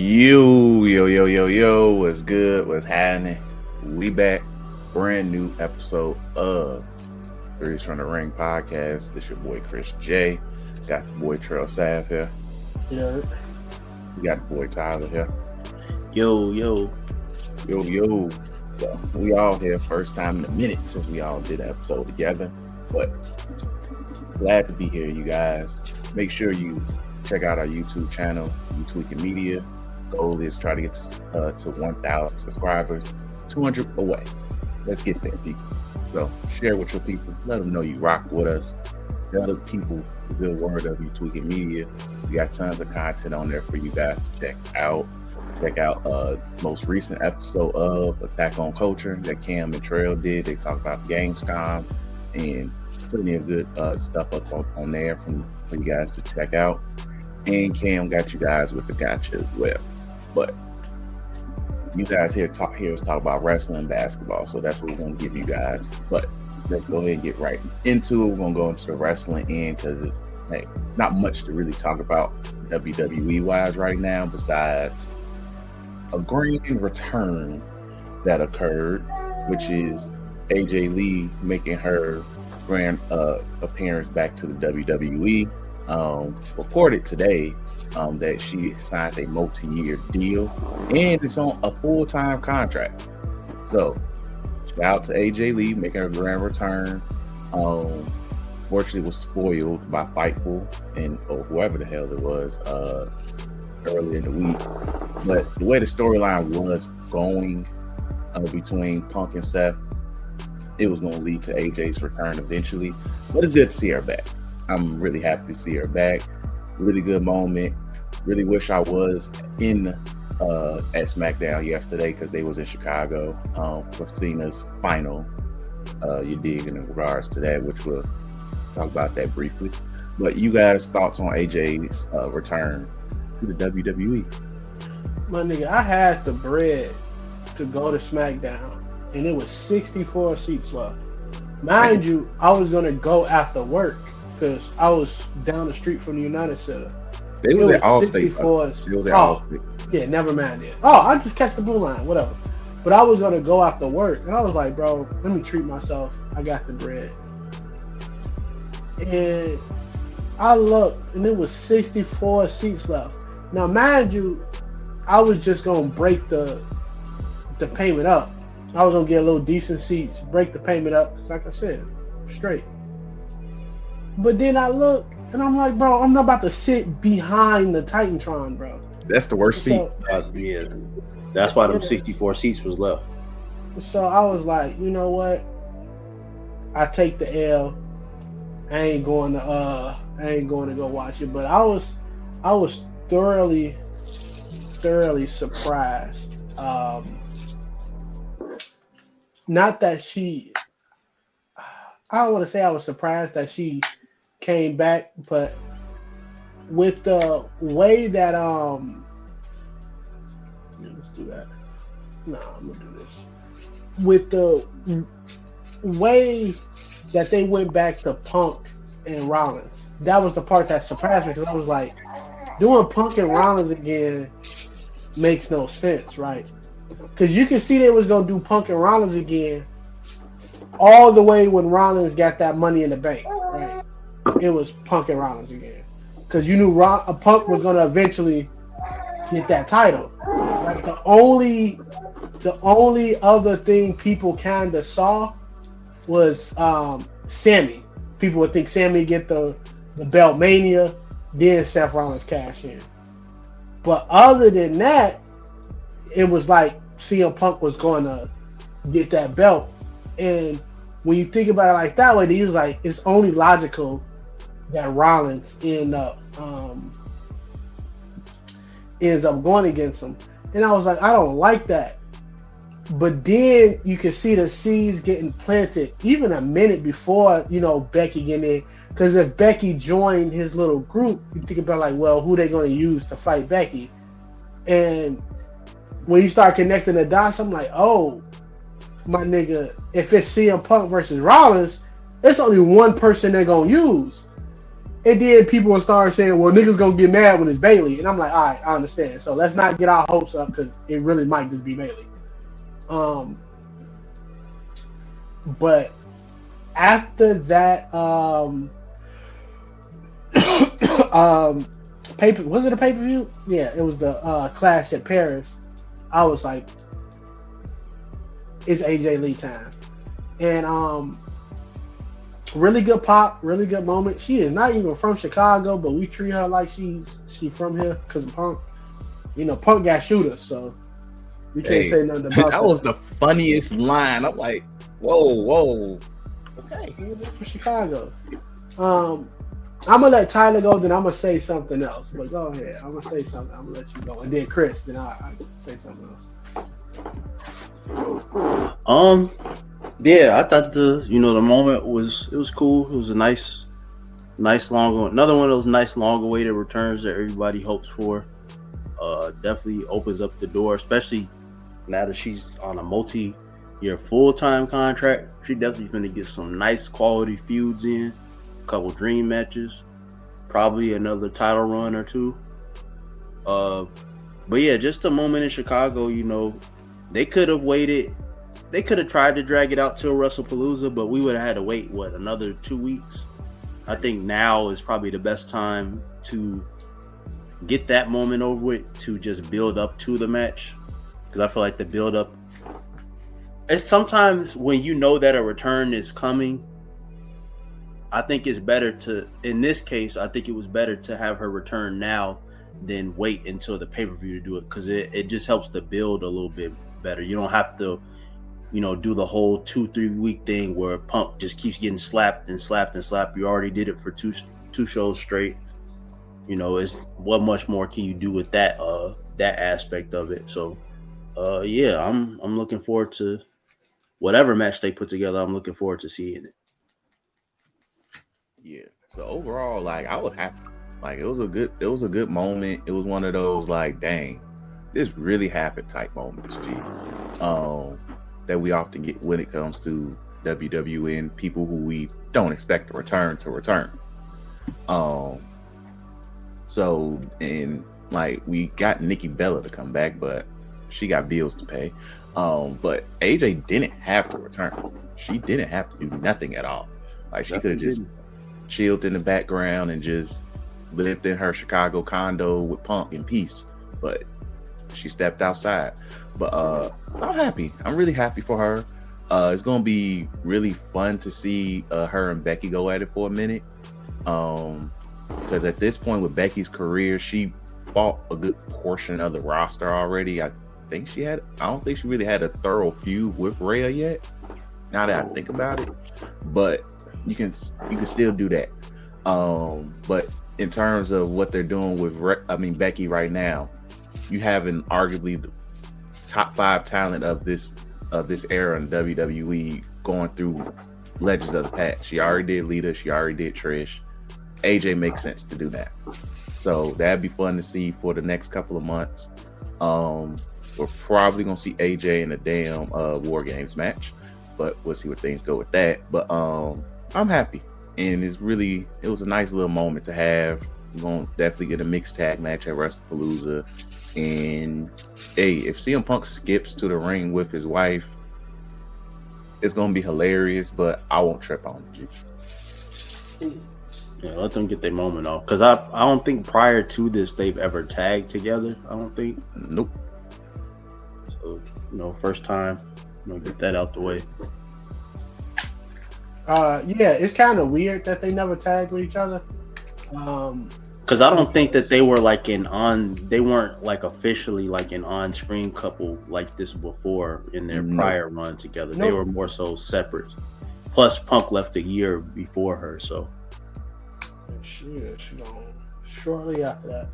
Yo, what's good? What's happening? We back, brand new episode of Threes from the Ring podcast. This your boy Chris J. Got the boy Trail Sav here. Yeah. We got the boy Tyler here. Yo. So we all here, first time in a minute since we all did an episode together. But glad to be here, you guys. Make sure you check out our YouTube channel, YouTweaking Media. Goal is try to get to 1,000 subscribers, 200 away. Let's get there, people. So share with your people. Let them know you rock with us. Tell other people the good word of YouTweaking Media. We got tons of content on there for you guys to check out. Check out most recent episode of Attack on Culture that Cam and Trail did. They talked about Gamescom and plenty of good stuff up on there for you guys to check out. And Cam got you guys with the gotcha as well. But you guys here talk about wrestling and basketball, so that's what we're going to give you guys. But let's go ahead and get right into it. We're going to go into the wrestling end because not much to really talk about WWE-wise right now besides a grand return that occurred, which is AJ Lee making her grand appearance back to the WWE. Reported today that she signed a multi-year deal and it's on a full-time contract. So shout out to AJ Lee making her grand return. Fortunately was spoiled by Fightful or whoever the hell it was earlier in the week. But the way the storyline was going between Punk and Seth, it was going to lead to AJ's return eventually. But it's good to see her back. I'm really happy to see her back. Really good moment. Really wish I was at SmackDown yesterday because they was in Chicago for Cena's final. You dig in regards to that, which we'll talk about that briefly. But you guys' thoughts on AJ's return to the WWE? My nigga, I had the bread to go to SmackDown, and it was 64 seats left. Mind you, I was going to go after work because I was down the street from the United Center. They was at Allstate. It was at Allstate. Yeah, never mind it. Oh, I just catch the blue line, whatever. But I was going to go after work, and I was like, bro, let me treat myself. I got the bread. And I looked, and it was 64 seats left. Now, mind you, I was just going to break the payment up. I was going to get a little decent seats, break the payment up, like I said, straight. But then I look, and I'm like, bro, I'm not about to sit behind the Titantron, bro. That's the worst seat. That's why them 64 seats was left. So I was like, you know what? I take the L. I ain't going to go watch it. But I was thoroughly surprised. Not that she. I don't want to say I was surprised that she came back, but with the way that let's do that. No, I'm gonna do this. With the way that they went back to Punk and Rollins, that was the part that surprised me because I was like, doing Punk and Rollins again makes no sense, right? Because you can see they was gonna do Punk and Rollins again all the way when Rollins got that Money in the Bank, right? It was Punk and Rollins again. Because you knew Punk was going to eventually get that title. Like the only other thing people kind of saw was Sammy. People would think Sammy get the belt Mania, then Seth Rollins cash in. But other than that, it was like CM Punk was going to get that belt. And when you think about it like that way, he was like, it's only logical that Rollins ends up going against him. And I was like, I don't like that. But then you can see the seeds getting planted even a minute before, Becky getting in. Because if Becky joined his little group, you think about like, well, who they going to use to fight Becky? And when you start connecting the dots, I'm like, oh, my nigga, if it's CM Punk versus Rollins, it's only one person they're going to use. And then people will start saying, well, niggas gonna get mad when it's Bailey. And I'm like, all right, I understand. So let's not get our hopes up because it really might just be Bailey. But after that, was it a pay-per-view? Yeah, it was the Clash at Paris. I was like, it's AJ Lee time. And really good pop, really good moment. She is not even from Chicago, but we treat her like she from here because of Punk. You know, Punk got shooters, so we can't say nothing about that. That was the funniest line. I'm like, whoa. Okay. From Chicago. I'm gonna let Tyler go, then I'm gonna say something else. But go ahead. I'm gonna say something. I'm gonna let you go. And then Chris, then I say something else. Yeah, I thought the moment was cool. It was a nice another one of those nice long awaited returns that everybody hopes for. Definitely opens up the door, especially now that she's on a multi-year full-time contract. She definitely gonna get some nice quality feuds in, a couple dream matches, probably another title run or two. But yeah, just a moment in Chicago. They could have waited. They could have tried to drag it out till WrestlePalooza, but we would have had to wait, another 2 weeks? I think now is probably the best time to get that moment over with, to just build up to the match. Because I feel like the build up, it's sometimes when you know that a return is coming, I think it's better to, in this case, I think it was better to have her return now than wait until the pay-per-view to do it, because it just helps to build a little bit better. You don't have to do the whole 2-3 week thing where Punk just keeps getting slapped and slapped and slapped. You already did it for two shows straight. It's what much more can you do with that aspect of it? So yeah, I'm looking forward to whatever match they put together. I'm looking forward to seeing it. Yeah. So overall, like, I was happy. Like, it was a good moment. It was one of those like, dang, this really happened type moments, that we often get when it comes to WWE and people who we don't expect to return. So, and like, we got Nikki Bella to come back, but she got bills to pay. But AJ didn't have to return. She didn't have to do nothing at all. Like, she could have just chilled in the background and just lived in her Chicago condo with Punk in peace. But she stepped outside. But I'm happy. I'm really happy for her. It's gonna be really fun to see her and Becky go at it for a minute. Because at this point with Becky's career, she fought a good portion of the roster already. I don't think she really had a thorough feud with Rhea yet. Now that I think about it, but you can still do that. But in terms of what they're doing with Becky right now, you have arguably the top 5 talent of this era in WWE going through Legends of the Past. She already did Lita. She already did Trish. AJ makes sense to do that. So that'd be fun to see for the next couple of months. We're probably gonna see AJ in a damn War Games match, but we'll see where things go with that. But I'm happy, and it was a nice little moment to have. We're gonna definitely get a mixed tag match at WrestlePalooza. And hey, if CM Punk skips to the ring with his wife, it's gonna be hilarious, but I won't trip on it. Yeah, let them get their moment off, because I don't think prior to this they've ever tagged together. I don't think. Nope. So first time. Get that out the way. Yeah, it's kind of weird that they never tagged with each other. Because I don't think that they were they weren't like officially like an on-screen couple like this before in their prior run together. They were more so separate. Plus, Punk left a year before her, so. She gone shortly after that.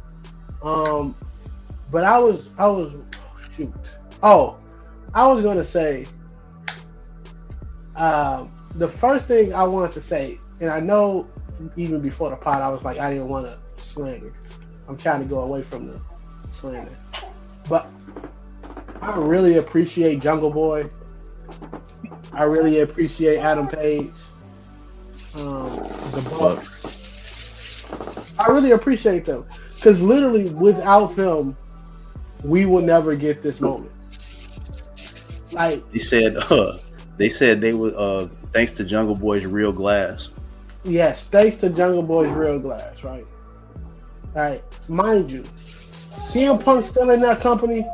But I was shoot. Oh, I was gonna say. The first thing I wanted to say, and I know even before the pod, I was like, I didn't want to slander. I'm trying to go away from the slander. But I really appreciate Jungle Boy. I really appreciate Adam Page. The Bucks. I really appreciate them because literally without them, we will never get this moment. Like they said they would thanks to Jungle Boy's Real Glass. Yes, thanks to Jungle Boy's Real Glass, right? Right, mind you, CM Punk still in that company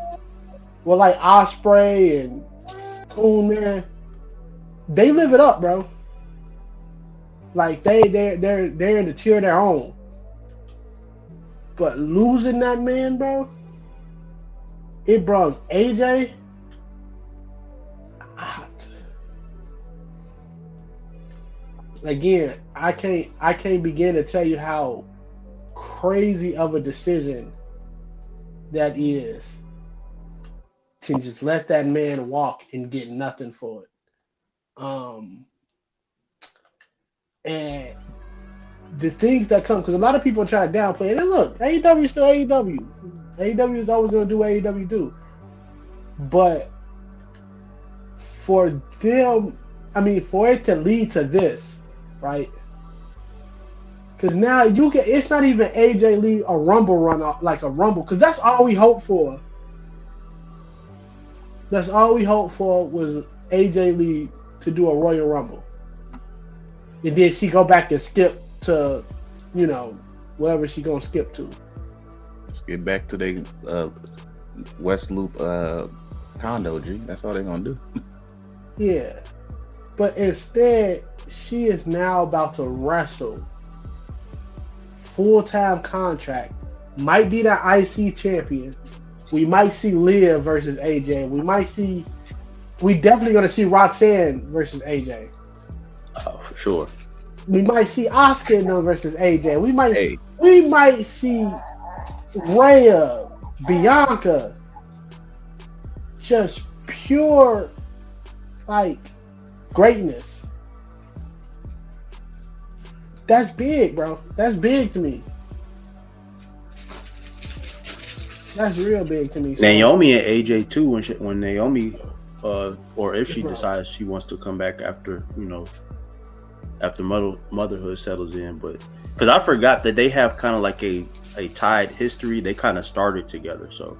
with like Osprey and Cool Man. They live it up, bro. Like they're in the tier of their own. But losing that man, bro, it brought AJ out. Again, I can't begin to tell you how crazy of a decision that is to just let that man walk and get nothing for it. And the things that come, because a lot of people try to downplay it. And look, AEW is still AEW. AEW is always going to do what AEW do. But for them, I mean, for it to lead to this, right? Because now it's not even AJ Lee a Rumble run, like a Rumble, because that's all we hope for. That's all we hoped for was AJ Lee to do a Royal Rumble. And then she go back and skip to, wherever she gonna skip to. Let's get back to the West Loop condo, G. That's all they're gonna do. Yeah. But instead, she is now about to wrestle. Full-time contract. Might be the IC champion. We might see Leah versus AJ. We definitely gonna see Roxanne versus AJ. Oh, for sure. We might see Asuka versus AJ. We might see Rhea, Bianca, just pure like greatness. That's big, bro. That's big to me. That's real big to me. Naomi and AJ too. When Naomi, or if she decides she wants to come back after after motherhood settles in, but because I forgot that they have kind of like a tied history. They kind of started together, so.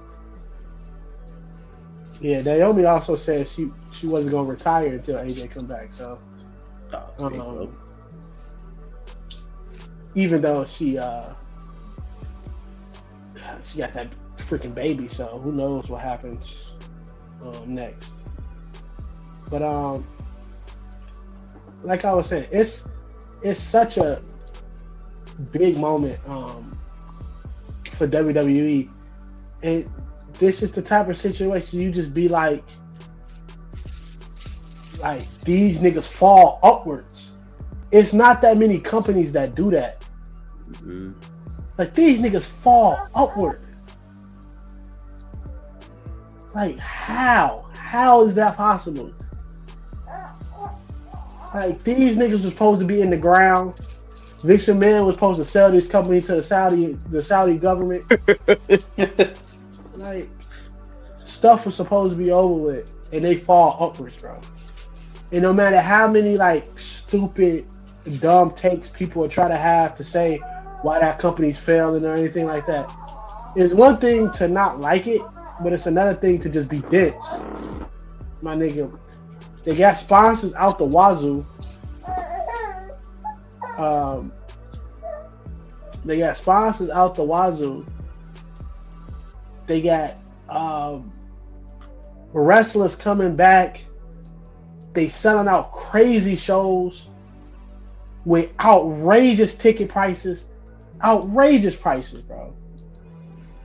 Yeah, Naomi also said she wasn't gonna retire until AJ come back. So, even though she got that freaking baby, so who knows what happens next. But like I was saying, it's such a big moment for WWE, and this is the type of situation you just be like these niggas fall upwards. It's not that many companies that do that. Mm-hmm. Like these niggas fall upward. Like how? How is that possible? Like these niggas was supposed to be in the ground. Vince McMahon was supposed to sell this company to the Saudi government. Like stuff was supposed to be over with, and they fall upwards, bro. And no matter how many like stupid, dumb takes people try to have to say why that company's failing or anything like that, it's one thing to not like it, but it's another thing to just be dense. My nigga, they got sponsors out the wazoo. They got sponsors out the wazoo. They got wrestlers coming back. They selling out crazy shows with outrageous ticket prices. Outrageous prices, bro.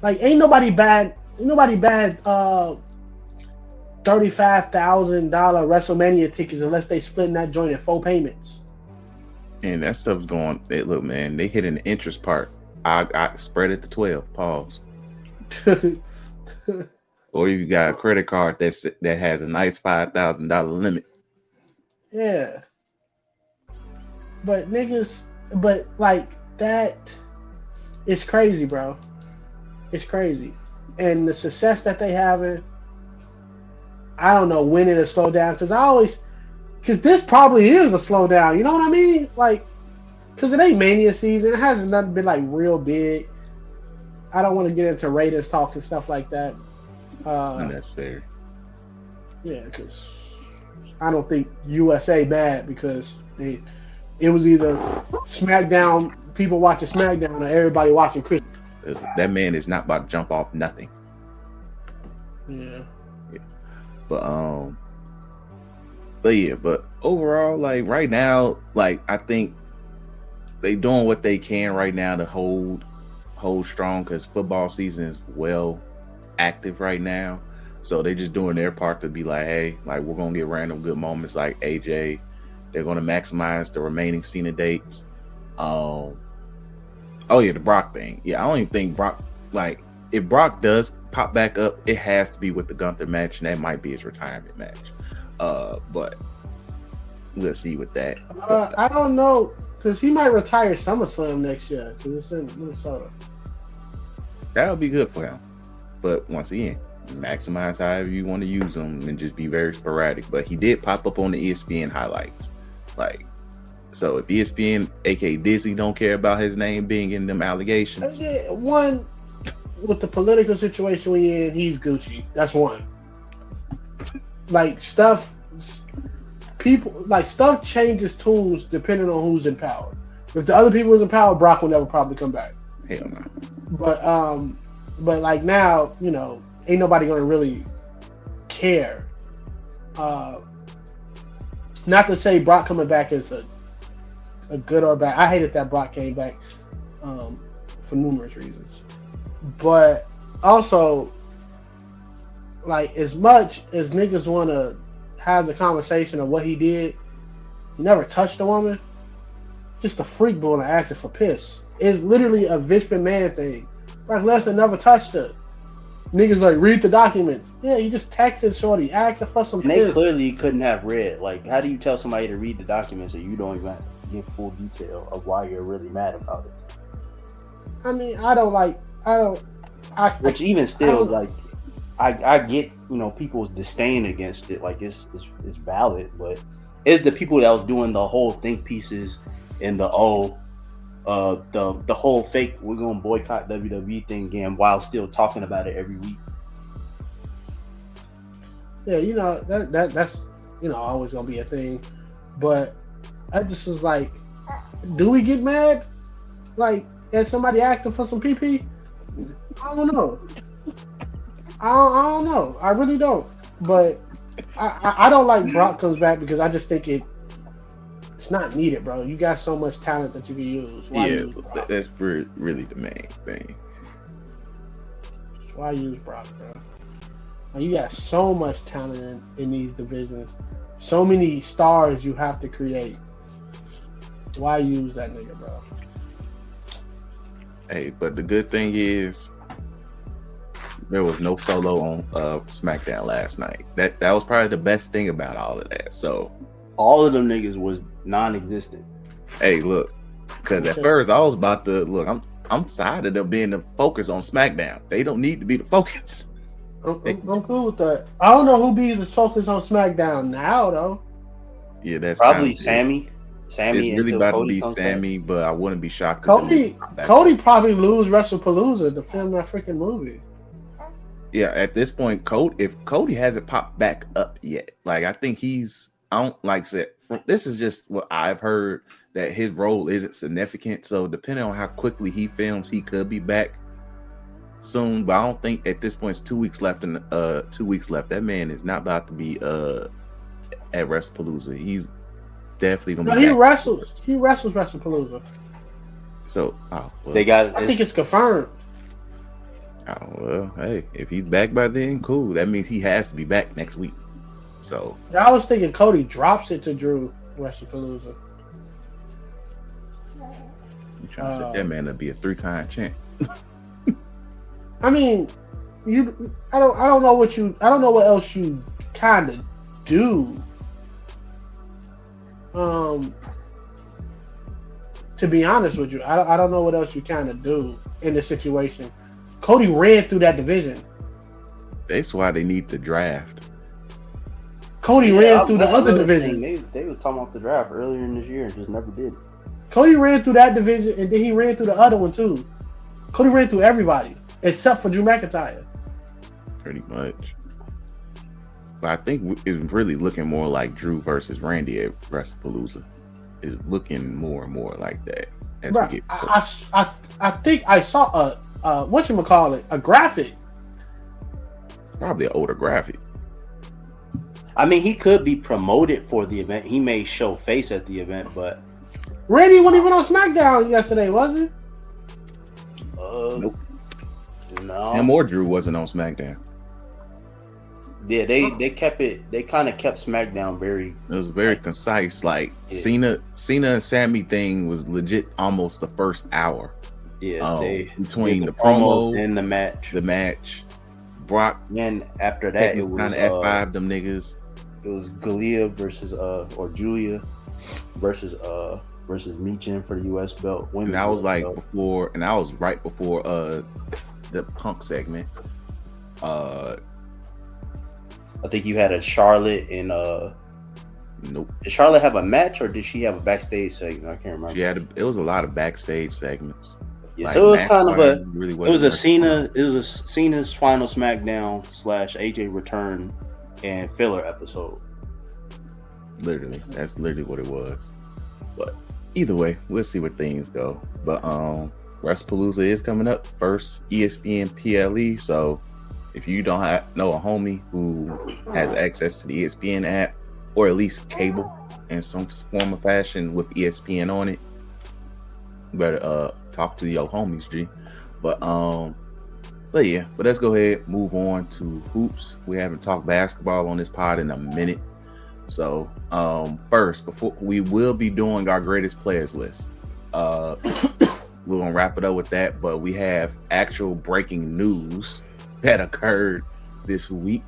Like ain't nobody bad $35,000 WrestleMania tickets unless they splitting that joint in 4 payments. And that stuff's going. Look, man, they hit an interest part. I spread it to 12. Pause. Or you got a credit card that has a nice $5,000 limit. Yeah. But niggas, like that, it's crazy, bro. It's crazy. And the success that they having, I don't know when it'll slow down, because this probably is a slowdown. You know what I mean? Like, because it ain't Mania season. It hasn't nothing been like real big. I don't want to get into Raiders talk and stuff like that. Unnecessary. Yeah, because I don't think USA mad because it was either SmackDown, people watching SmackDown, or everybody watching Chris. That man is not about to jump off nothing. Yeah. But overall, like right now, like I think they doing what they can right now to hold strong because football season is well active right now. So they just doing their part to be like, hey, like we're gonna get random good moments like AJ. They're gonna maximize the remaining Cena dates. The Brock thing. Yeah, I don't even think Brock, like if Brock does pop back up, it has to be with the Gunther match, and that might be his retirement match. But let's see with that. I don't know because he might retire SummerSlam next year because it's in Minnesota. That would be good for him. But once again, maximize however you want to use them and just be very sporadic. But he did pop up on the ESPN highlights. Like, so if ESPN, aka Disney, don't care about his name being in them allegations. One, with the political situation we in, he's Gucci. That's one. Like stuff changes tunes depending on who's in power. If the other people was in power, Brock will never probably come back. Hell no. But like now, you know, ain't nobody gonna really care. Not to say Brock coming back is a good or bad. I hated that Brock came back for numerous reasons. But also, like, as much as niggas want to have the conversation of what he did, he never touched a woman. Just a freak bull and asking for piss. It's literally a Vince McMahon thing. Brock Lesnar never touched her. Niggas like, read the documents. Yeah, you just texted Shorty, asking for some and piss. They clearly couldn't have read. Like, how do you tell somebody to read the documents and you don't even give full detail of why you're really mad about it? I mean, Which even still, like, I get, you know, people's disdain against it. Like, it's valid, but it's the people that was doing the whole think pieces and the whole fake we're gonna boycott WWE thing again while still talking about it every week. Yeah, you know, that's, you know, always gonna be a thing. But I just was like, do we get mad? Like, as somebody asking for some PP? I don't know. I don't know. I really don't. But I don't like Brock comes back because I just think it's not needed, bro. You got so much talent that you can use. Why use Brock? That's really the main thing. Why use Brock, bro? Like, you got so much talent in these divisions. So many stars you have to create. Why use that nigga, bro? Hey, but the good thing is there was no Solo on SmackDown last night. That was probably the best thing about all of that. So all of them niggas was non-existent. Hey, look, because at first I was about to look. I'm tired of them being the focus on SmackDown. They don't need to be the focus. I'm cool with that. I don't know who be the focus on SmackDown now, though. Yeah, that's probably Sammy. It's really about Cody to be Sammy, but I wouldn't be shocked. Cody probably lose WrestlePalooza to film that freaking movie. Yeah, at this point, if Cody hasn't popped back up yet, like I think I don't like said. This is just what I've heard, that his role isn't significant. So depending on how quickly he films, he could be back soon. But I don't think at this point it's 2 weeks left. And 2 weeks left. That man is not about to be at WrestlePalooza. He's definitely gonna be. He wrestles WrestlePalooza. So they got. I think it's confirmed. Oh well, hey, if he's back by then, cool. That means he has to be back next week. So I was thinking Cody drops it to Drew WrestlePalooza. You trying to set that man to be a 3-time champ? I mean, I don't know what else you kind of do. To be honest with you, I don't know what else you kind of do in this situation. Cody ran through that division. That's why they need the draft. Cody ran through the other division. They were talking about the draft earlier in this year and just never did. Cody ran through that division, and then he ran through the other one too. Cody ran through everybody except for Drew McIntyre. Pretty much. But I think it's really looking more like Drew versus Randy at WrestlePalooza. It's looking more and more like that. Bro, I think I saw a whatchamacallit, a graphic. Probably an older graphic. I mean, he could be promoted for the event. He may show face at the event, but Randy wasn't even on SmackDown yesterday, was he? Nope. No. Him or Drew wasn't on SmackDown. Yeah, they kept it. They kind of kept SmackDown very. It was very concise. Like Cena and Sammy thing was legit almost the first hour. Yeah, between the promo and the match. Brock. And after that, it was kind of F5 them niggas. It was Galia versus or Julia versus Michin for the U.S. belt. And I was like before, and I was right before the Punk segment. I think you had a Charlotte and nope. Did Charlotte have a match or did she have a backstage segment? I can't remember. It was a lot of backstage segments. Yeah, like, so it was kind of Cena's final SmackDown / AJ return and filler episode. Literally, that's literally what it was. But either way, we'll see where things go. But WrestlePalooza is coming up, first ESPN PLE. So if you don't know a homie who has access to the ESPN app or at least cable in some form of fashion with ESPN on it, you better talk to your homies, G. But yeah, but let's go ahead, move on to hoops. We haven't talked basketball on this pod in a minute. So first, before we will be doing our greatest players list. We're gonna wrap it up with that, but we have actual breaking news that occurred this week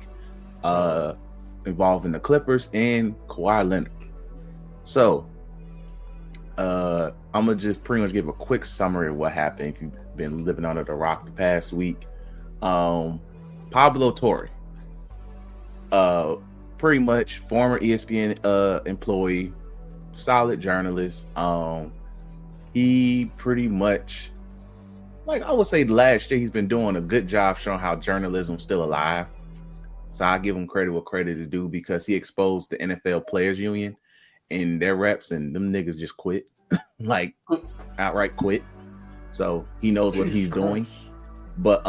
involving the Clippers and Kawhi Leonard. So I'm gonna just pretty much give a quick summary of what happened if you've been living under the rock the past week. Pablo Torre, pretty much former ESPN employee, solid journalist. He pretty much, like I would say last year, he's been doing a good job showing how journalism's still alive. So I give him credit what credit is due because he exposed the NFL Players Union and their reps, and them niggas just quit, like outright quit. So he knows what he's doing. But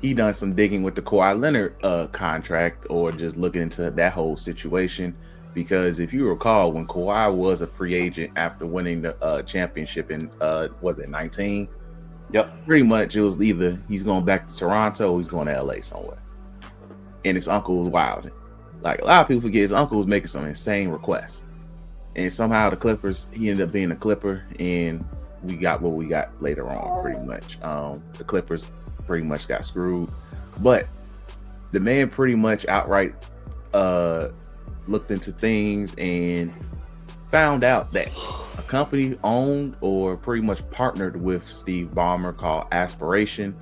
he done some digging with the Kawhi Leonard contract, or just looking into that whole situation. Because if you recall, when Kawhi was a free agent after winning the championship in was it 19? Yep. Pretty much it was either he's going back to Toronto or he's going to LA somewhere. And his uncle was wilding. Like a lot of people forget, his uncle was making some insane requests. And somehow the Clippers, he ended up being a Clipper, and we got what we got later on, pretty much. The Clippers pretty much got screwed. But the man pretty much outright looked into things and found out that a company owned or pretty much partnered with Steve Ballmer called Aspiration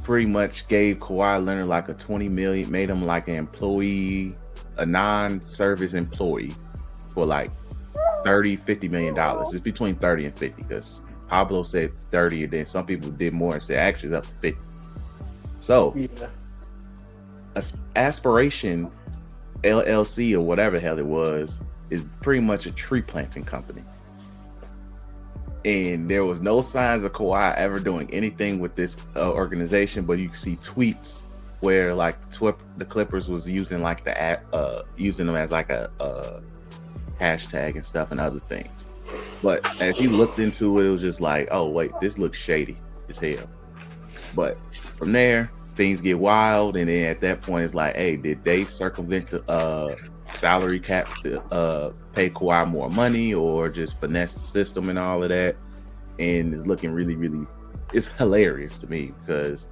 pretty much gave Kawhi Leonard like a $20 million, made him like an employee, a non-service employee for like $30-50 million. It's between 30 and 50 because Pablo said 30, and then some people did more and said actually it's up to 50. So yeah. Aspiration LLC or whatever the hell it was is pretty much a tree planting company. And there was no signs of Kawhi ever doing anything with this organization, but you can see tweets where like the Clippers was using like using them as like a hashtag and stuff and other things. But as he looked into it, it was just like, oh wait, this looks shady as hell. But from there, things get wild, and then at that point, it's like, hey, did they circumvent the salary cap to pay Kawhi more money, or just finesse the system and all of that? And it's looking really, really, it's hilarious to me because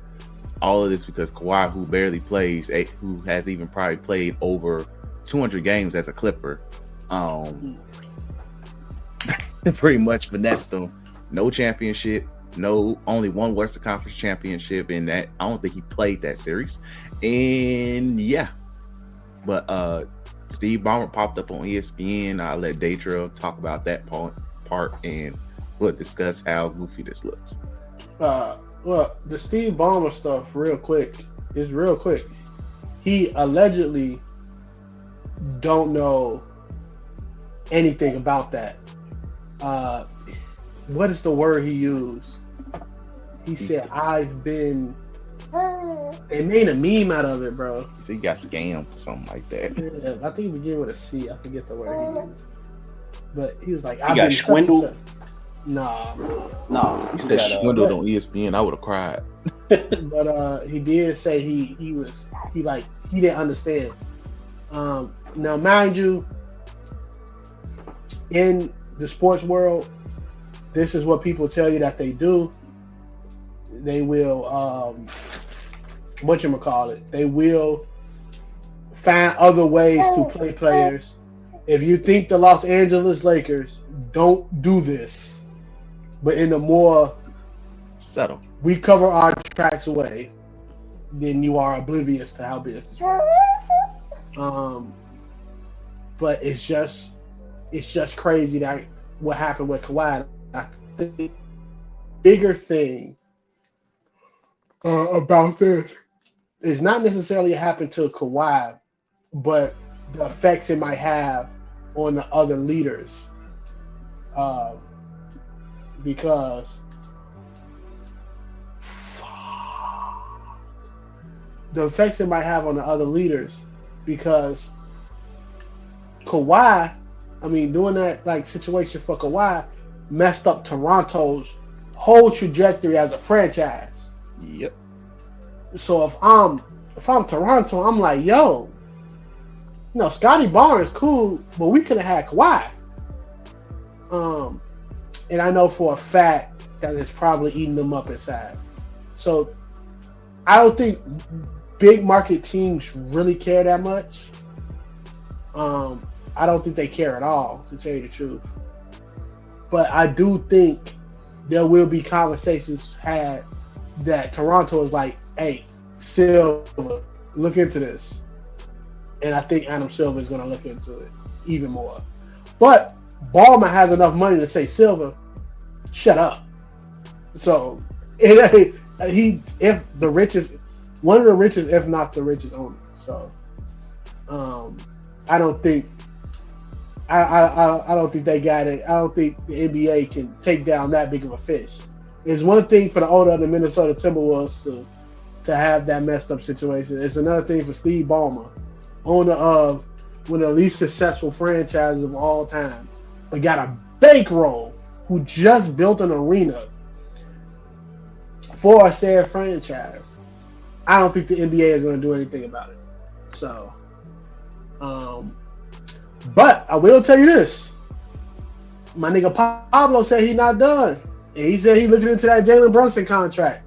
all of this because Kawhi, who barely plays, who has even probably played over 200 games as a Clipper, pretty much finessed them. No championship. No, only one Western Conference championship in that. I don't think he played that series. And yeah, but Steve Ballmer popped up on ESPN. I'll let Datrell talk about that part and we'll discuss how goofy this looks. Well, the Steve Ballmer stuff, real quick. He allegedly don't know anything about that. What is the word he used? He said, "I've been." They made a meme out of it, bro. So he got scammed or something like that. Yeah, I think it began with a C. I forget the word he used. But he was like, "I've been swindled." Nah. He said swindled on ESPN. I would have cried. But he did say he didn't understand. Now, mind you, in the sports world, this is what people tell you that they do. They will, they will find other ways to play players. If you think the Los Angeles Lakers don't do this, but in a more subtle, we cover our tracks away, then you are oblivious to how business works. But it's just crazy that what happened with Kawhi. I think the bigger thing about this is not necessarily happened to Kawhi, but the effects it might have on the other leaders. Because the effects it might have on the other leaders, because Kawhi, doing that situation for Kawhi messed up Toronto's whole trajectory as a franchise. Yep. So if I'm Toronto, I'm like, yo, Scotty Barnes cool, but we could have had Kawhi. And I know for a fact that it's probably eating them up inside. So I don't think big market teams really care that much. I don't think they care at all, to tell you the truth. But I do think there will be conversations had that Toronto is like, hey, Silver, look into this. And I think Adam Silver is going to look into it even more. But Ballmer has enough money to say, Silver, shut up. So if the richest, one of the richest, if not the richest owner. So I don't think I don't think they got it. I don't think the NBA can take down that big of a fish. It's one thing for the owner of the Minnesota Timberwolves to have that messed up situation. It's another thing for Steve Ballmer, owner of one of the least successful franchises of all time, but got a bankroll, who just built an arena for a said franchise. I don't think the NBA is going to do anything about it. So, but I will tell you this. My nigga Pablo said he's not done. And he said he's looking into that Jalen Brunson contract.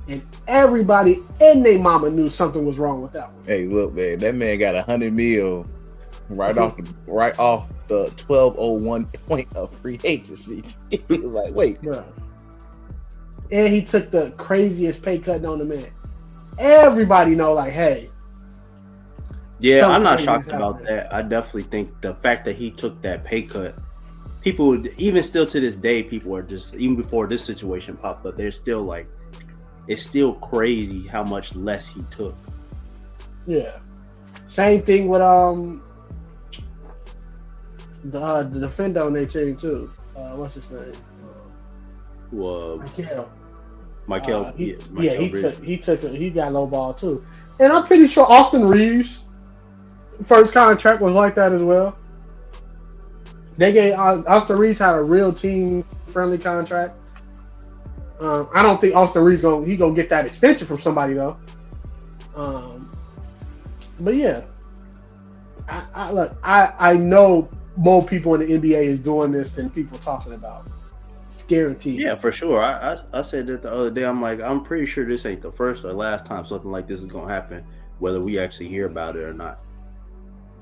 And everybody and their mama knew something was wrong with that one. Hey, look, man, that man got $100 million right off the 1201 point of free agency. He was like, wait. Bro. And he took the craziest pay cut known to man. Everybody know, like, hey. Yeah, I'm not shocked about that. I definitely think the fact that he took that pay cut, people, even still to this day, people are just, even before this situation popped up, they're still like, it's still crazy how much less he took. Yeah. Same thing with the defender on their team too. What's his name? Michael. He got low ball too. And I'm pretty sure Austin Reeves' first contract was like that as well. They gave Austin Reeves had a real team friendly contract. I don't think Austin Reeves gonna get that extension from somebody though. But yeah, I know more people in the NBA is doing this than people talking about. It's guaranteed. Yeah, for sure. I said that the other day. I'm like, I'm pretty sure this ain't the first or last time something like this is gonna happen, whether we actually hear about it or not.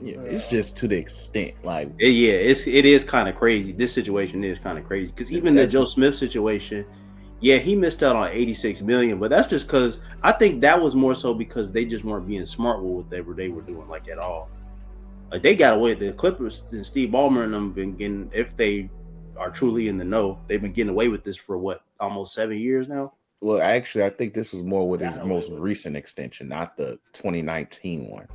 Yeah, it's just to the extent, like, it is kind of crazy. This situation is kind of crazy because even the Joe Smith situation, yeah, he missed out on $86 million, but that's just because I think that was more so because they just weren't being smart with whatever they were doing, like, at all. Like they got away. The Clippers and Steve Ballmer and them been getting, if they are truly in the know, they've been getting away with this for what, almost 7 years now. Well, actually, I think this was more with his Got away most with it. recent extension, not the 2019 one.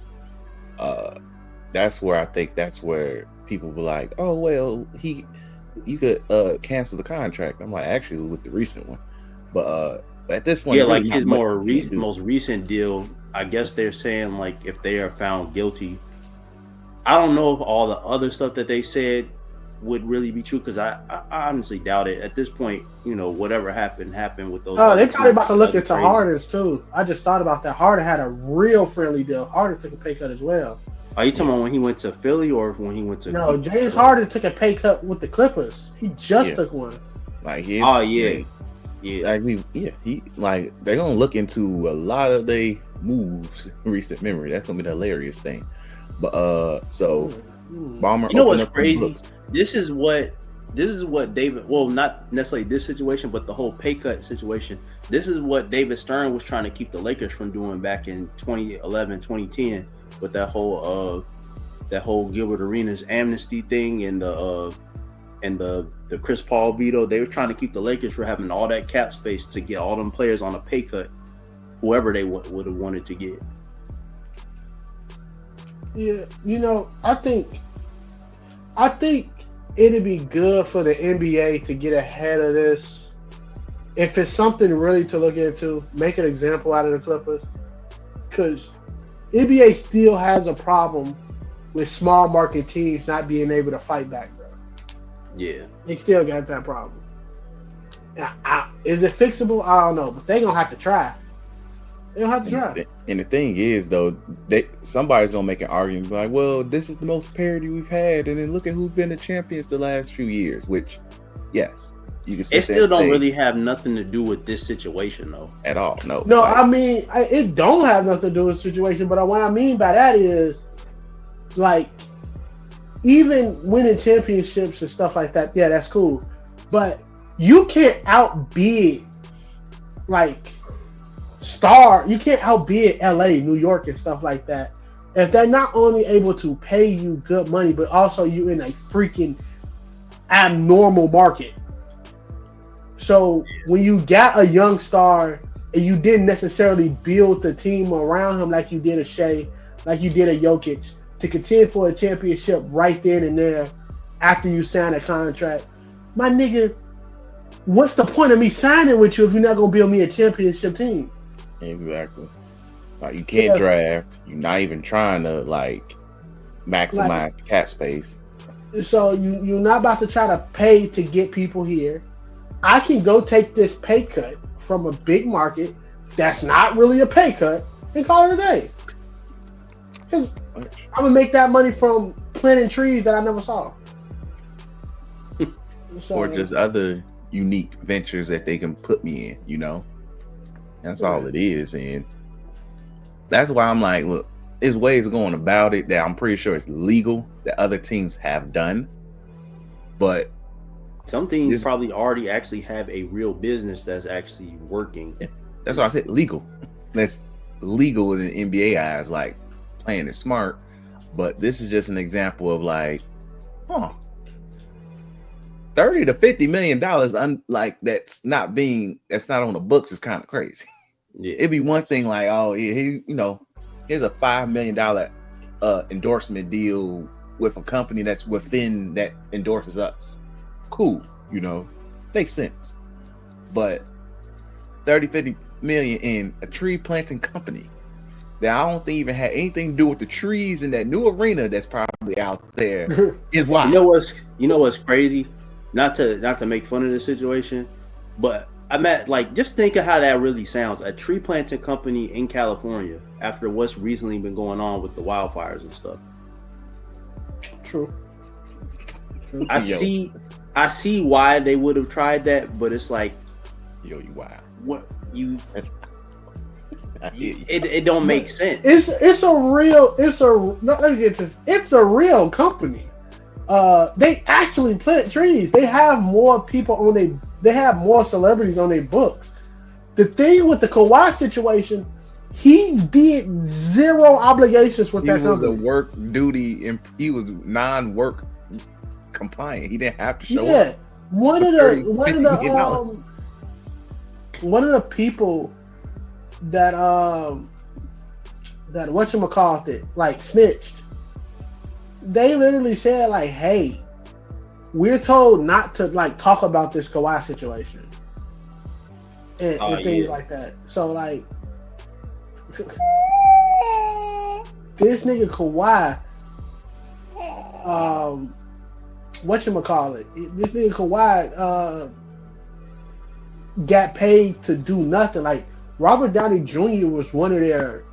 That's where people were like, "Oh well, you could cancel the contract." I'm like, actually, with the recent one, but at this point, Yeah, really like not his much you can do. most recent deal. I guess they're saying like if they are found guilty. I don't know if all the other stuff that they said would really be true because I honestly doubt it. At this point, whatever happened with those. Oh, they probably about to look other into trades. Harden's too. I just thought about that. Harden had a real friendly deal. Harden took a pay cut as well. Are you talking about when he went to Philly or when he went to? No, James Harden took a pay cut with the Clippers. He just took one. Like yeah. Like they're gonna look into a lot of their moves in recent memory. That's gonna be the hilarious thing. But Ballmer. You know what's crazy? This is what David. Well, not necessarily this situation, but the whole pay cut situation. This is what David Stern was trying to keep the Lakers from doing back in 2011, 2010, with that whole Gilbert Arenas amnesty thing and the Chris Paul veto. They were trying to keep the Lakers from having all that cap space to get all them players on a pay cut, whoever they would have wanted to get. Yeah, I think it'd be good for the NBA to get ahead of this. If it's something really to look into, make an example out of the Clippers, because NBA still has a problem with small market teams not being able to fight back, bro. Yeah, they still got that problem. Now, is it fixable? I don't know, but they're gonna have to try. They don't have to try. And the thing is, though, somebody's gonna make an argument like, "Well, this is the most parity we've had," and then look at who's been the champions the last few years. Which, yes, you can. It still don't really have nothing to do with this situation, though, at all. No. I mean, it don't have nothing to do with the situation. But what I mean by that is, like, even winning championships and stuff like that. Yeah, that's cool, but you can't outbid, like. You can't outbid LA, New York, and stuff like that. If they're not only able to pay you good money, but also you in a freaking abnormal market. So when you got a young star and you didn't necessarily build the team around him like you did a Shea, like you did a Jokic, to contend for a championship right then and there after you sign a contract, my nigga, what's the point of me signing with you if you're not going to build me a championship team? Exactly. Like you can't draft. You're not even trying to maximize the cap space. So you're not about to try to pay to get people here. I can go take this pay cut from a big market that's not really a pay cut and call it a day. Because I'm gonna make that money from planting trees that I never saw. Or just other unique ventures that they can put me in, That's all it is. And that's why I'm like, look, there's ways of going about it that I'm pretty sure it's legal that other teams have done. But some teams probably already actually have a real business that's actually working. Yeah, that's why I said legal. That's legal in the NBA eyes, like playing it smart. But this is just an example of like, $30 to $50 million, that's not on the books is kind of crazy. Yeah, it'd be one thing like, oh yeah, here's a $5 million endorsement deal with a company that's within that endorses us. Cool, makes sense. But 30-50 million in a tree planting company that I don't think even had anything to do with the trees in that new arena that's probably out there is wild. You know what's crazy? Not to make fun of the situation, but just think of how that really sounds. A tree planting company in California after what's recently been going on with the wildfires and stuff. True. I see why they would have tried that, but it's like, you wild. What you? It don't make sense. It's a real company. They actually plant trees. They have more people they have more celebrities on their books. The thing with the Kawhi situation, He did zero obligations with He that was a company. work duty and he was non-work compliant. He didn't have to show Yeah, up. one for of 30, the one of 50 the million dollars. one of the people that that whatchamacallit like snitched. They literally said like, "Hey, we're told not to like talk about this Kawhi situation and things like that." So like, this nigga Kawhi, whatchamacallit, this nigga Kawhi got paid to do nothing. Like Robert Downey Jr. was one of their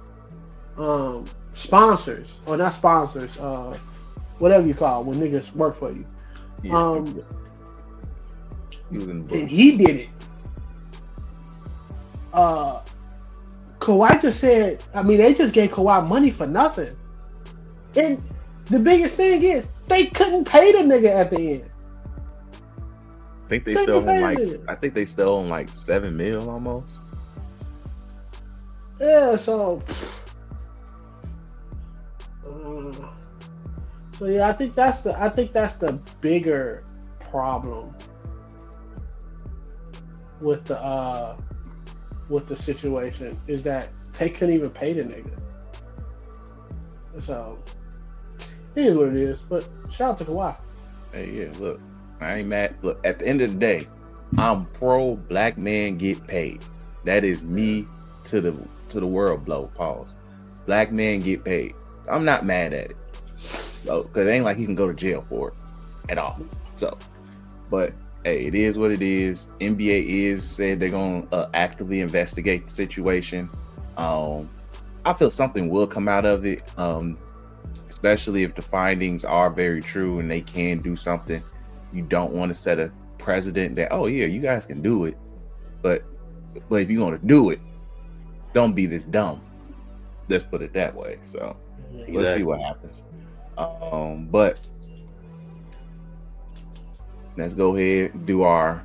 sponsors, or not sponsors, whatever you call it, when niggas work for you. Yeah, he was in the And he did it. Kawhi just said, I mean, they just gave Kawhi money for nothing. And the biggest thing is, they couldn't pay the nigga at the end. I think they still own like $7 million almost. Yeah, so yeah, I think that's the bigger problem with the situation, is that they couldn't even pay the nigga. So it is what it is. But shout out to Kawhi. Hey, yeah, look, I ain't mad. Look, at the end of the day, I'm pro black man get paid. That is me to the world blow. Pause. Black man get paid. I'm not mad at it. So, because it ain't like he can go to jail for it at all. So, but hey, it is what it is. NBA is said they're gonna actively investigate the situation. I feel something will come out of it, especially if the findings are very true and they can do something. You don't want to set a precedent that, oh yeah, you guys can do it, but if you're gonna do it, don't be this dumb. Let's put it that way. So let's see what happens. But let's go ahead and do our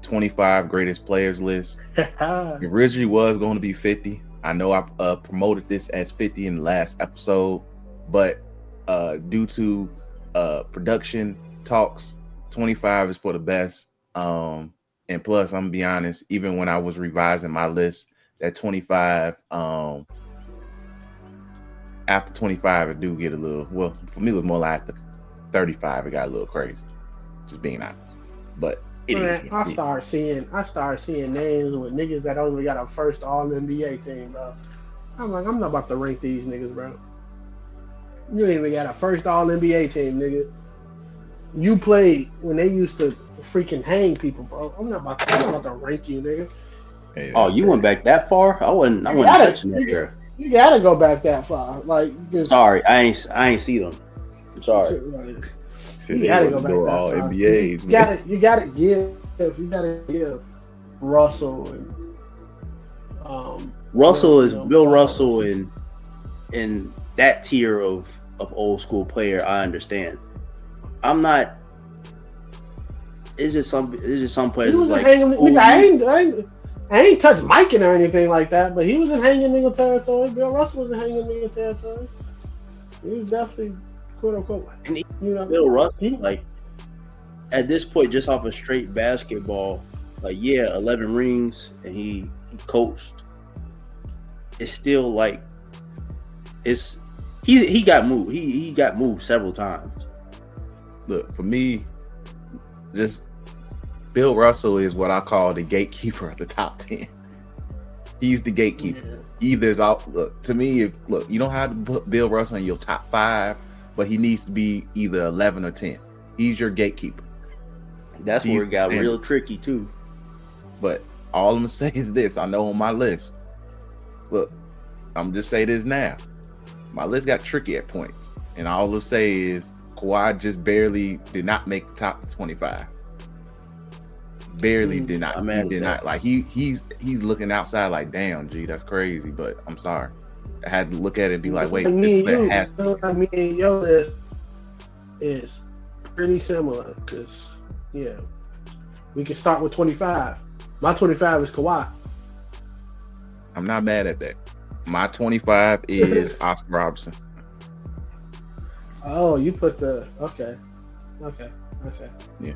25 greatest players list. It originally was going to be 50. I know I promoted this as 50 in the last episode, but due to production talks, 25 is for the best. And plus, I'm gonna be honest, even when I was revising my list, that 25, after 25, it do get a little, well, for me, it was more like after 35, it got a little crazy. Just being honest. But it is. I started seeing names with niggas that only got a first All NBA team, bro. I'm like, I'm not about to rank these niggas, bro. You ain't even got a first All NBA team, nigga. You played when they used to freaking hang people, bro. I'm not about to rank you, nigga. Hey, you went back that far? I wasn't touching that here. You gotta go back that far. Like, sorry, I ain't see them. I'm sorry. You gotta go back that all far. NBAs. You gotta give Russell and Russell is Bill Russell in that tier of old school player. I understand. I'm not. It's just some players. Like, I ain't touched Mike or anything like that, but he was in hanging nigga territory. Bill Russell was in hanging nigga territory. He was definitely quote unquote. Bill Russell, like at this point, just off of straight basketball, like 11 rings, and he coached. It's still like he got moved. He got moved several times. Look, for me, just Bill Russell is what I call the gatekeeper of the top 10. He's the gatekeeper. Either's out. Look, to me, you don't have to put Bill Russell in your top 5, but he needs to be either 11 or 10. He's your gatekeeper. That's where it got real tricky too. But all I'm gonna say is this: I know on my list. Look, I'm just say this now. My list got tricky at points, and all I'll say is Kawhi just barely did not make the top 25. Barely did not. He did not. Like he's looking outside like, damn, G, that's crazy. But I'm sorry, I had to look at it and be like, wait, this player has to. I mean, your list is pretty similar because we can start with 25. My 25 is Kawhi. I'm not mad at that. My 25 is Oscar Robertson. Oh, you put the okay. Yeah.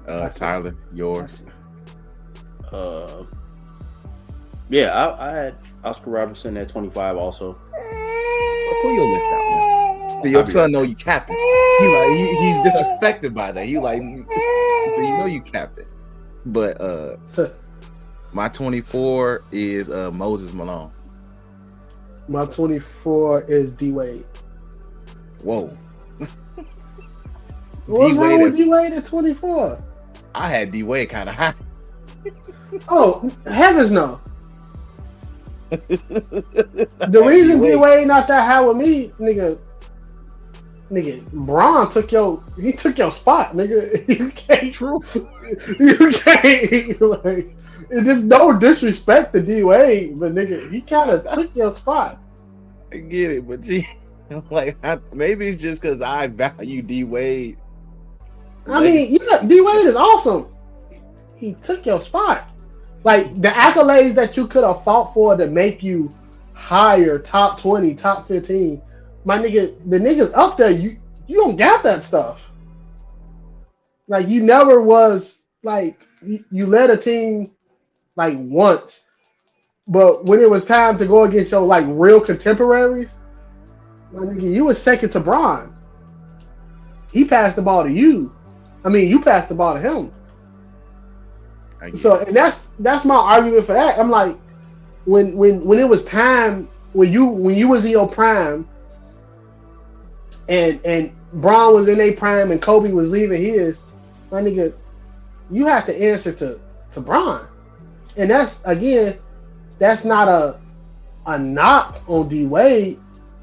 I see. Tyler, yours. Yeah, I had Oscar Robertson at 25 also. Pull your list out, man. So your son know you capping. He's disrespected by that. So you know you capping. But my 24 is Moses Malone. My 24 is D Wade. Whoa. What's wrong with D Wade at 24? I had D Wade kind of high. Oh, heavens no. The reason D Wade not that high with me, nigga, Bron took your spot, nigga. You can't. True. You can't. Like, there's no disrespect to D Wade, but nigga, he kind of took your spot. I get it, but maybe it's just because I value D Wade. I mean, yeah, D Wade is awesome. He took your spot. Like the accolades that you could have fought for to make you higher, top 20, top 15. My nigga, the niggas up there, you don't got that stuff. Like you never was like you led a team like once, but when it was time to go against your like real contemporaries, my nigga, you was second to Bron. He passed the ball to you. I mean, you passed the ball to him. So, and that's my argument for that. I'm like, when it was time, when you was in your prime, and Bron was in their prime and Kobe was leaving his, my nigga, you have to answer to Bron. And that's not a knock on D Wade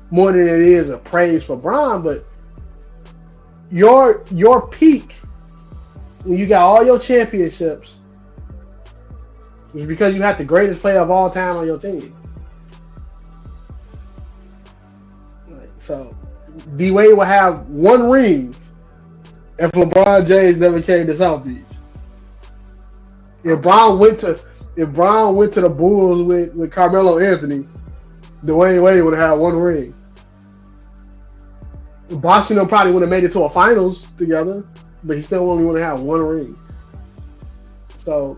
more than it is a praise for Bron, but your peak when you got all your championships is because you had the greatest player of all time on your team. So D Wade will have one ring if LeBron James never came to South Beach. If Bron went to the Bulls with Carmelo Anthony, Dwayne Wade would have had one ring. Boston probably would have made it to a finals together, but he still only would have had one ring. So,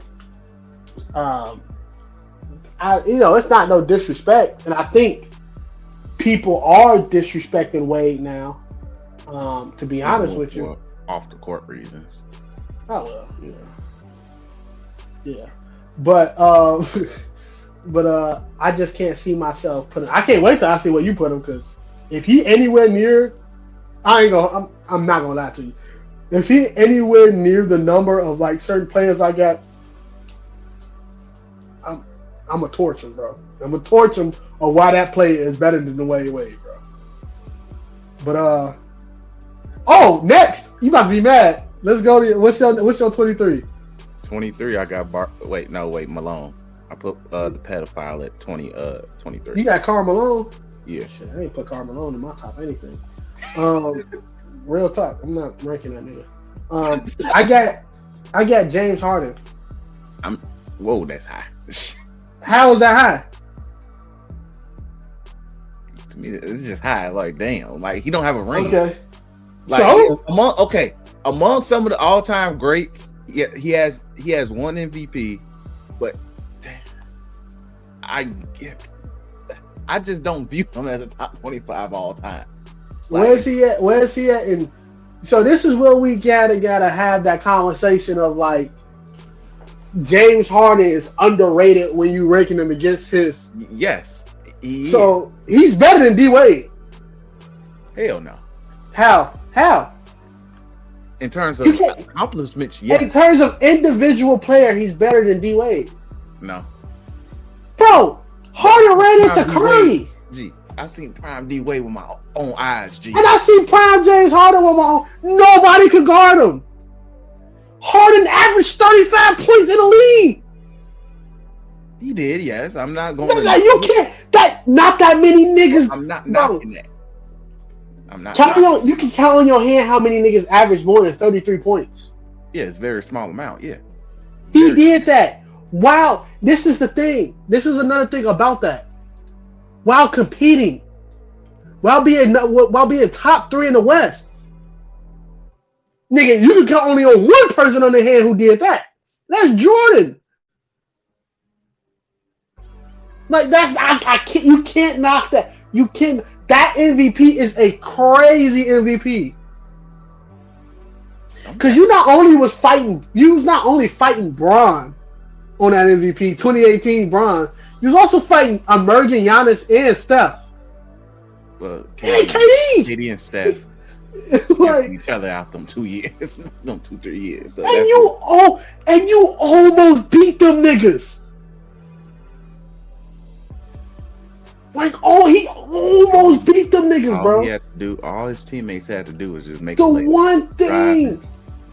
it's not no disrespect, and I think people are disrespecting Wade now. To be honest with you, off the court reasons. Oh well, yeah. But I just can't see myself putting. I can't wait till I see what you put him, because if he anywhere near, I'm not gonna lie to you. If he anywhere near the number of like certain players I got, I'm gonna torch him, bro. I'm gonna torch him on why that play is better than the Wade, bro. But next you about to be mad. Let's go. What's your 23? 23. I got Malone. I put the pedophile at 23. You got Karl Malone? Yeah. Shit, I ain't put Karl Malone in my top anything. Real talk. I'm not ranking that nigga. I got James Harden. Whoa, that's high. How is that high? To me, it's just high. Like, damn. Like, he don't have a ring. Okay. Like, So among some of the all-time greats, he has one MVP, but I just don't view him as a top 25 all time. Like, where is he at? And so this is where we gotta have that conversation of like James Harden is underrated when you ranking him against his. Yes. So he's better than D Wade. Hell no. How? In terms of accomplishments, yes. In terms of individual player, he's better than D Wade. No. Bro, Harden ran into Curry. Gee, I seen prime D Wade with my own eyes, G. And I seen prime James Harden with my own. Nobody could guard him. Harden averaged 35 points in the league. He did, yes. I'm not going to... You can't... Not that many niggas... I'm not knocking that. I'm not... You can count on your hand how many niggas average more than 33 points. Yeah, it's a very small amount, yeah. He did that. Wow. This is the thing. This is another thing about that. while competing, while being top 3 in the West. Nigga, you can count only on one person on the hand who did that. That's Jordan. Like I can't. You can't knock that. You can. That MVP is a crazy MVP. Because you was not only fighting Bron on that MVP 2018 Bron. You was also fighting emerging Giannis and Steph. Well, KD and Steph like each other out them 2 years, them 2-3 years. So and you almost beat them niggas. Like, he almost beat them niggas, bro. All his teamites had to do was just make the one thing.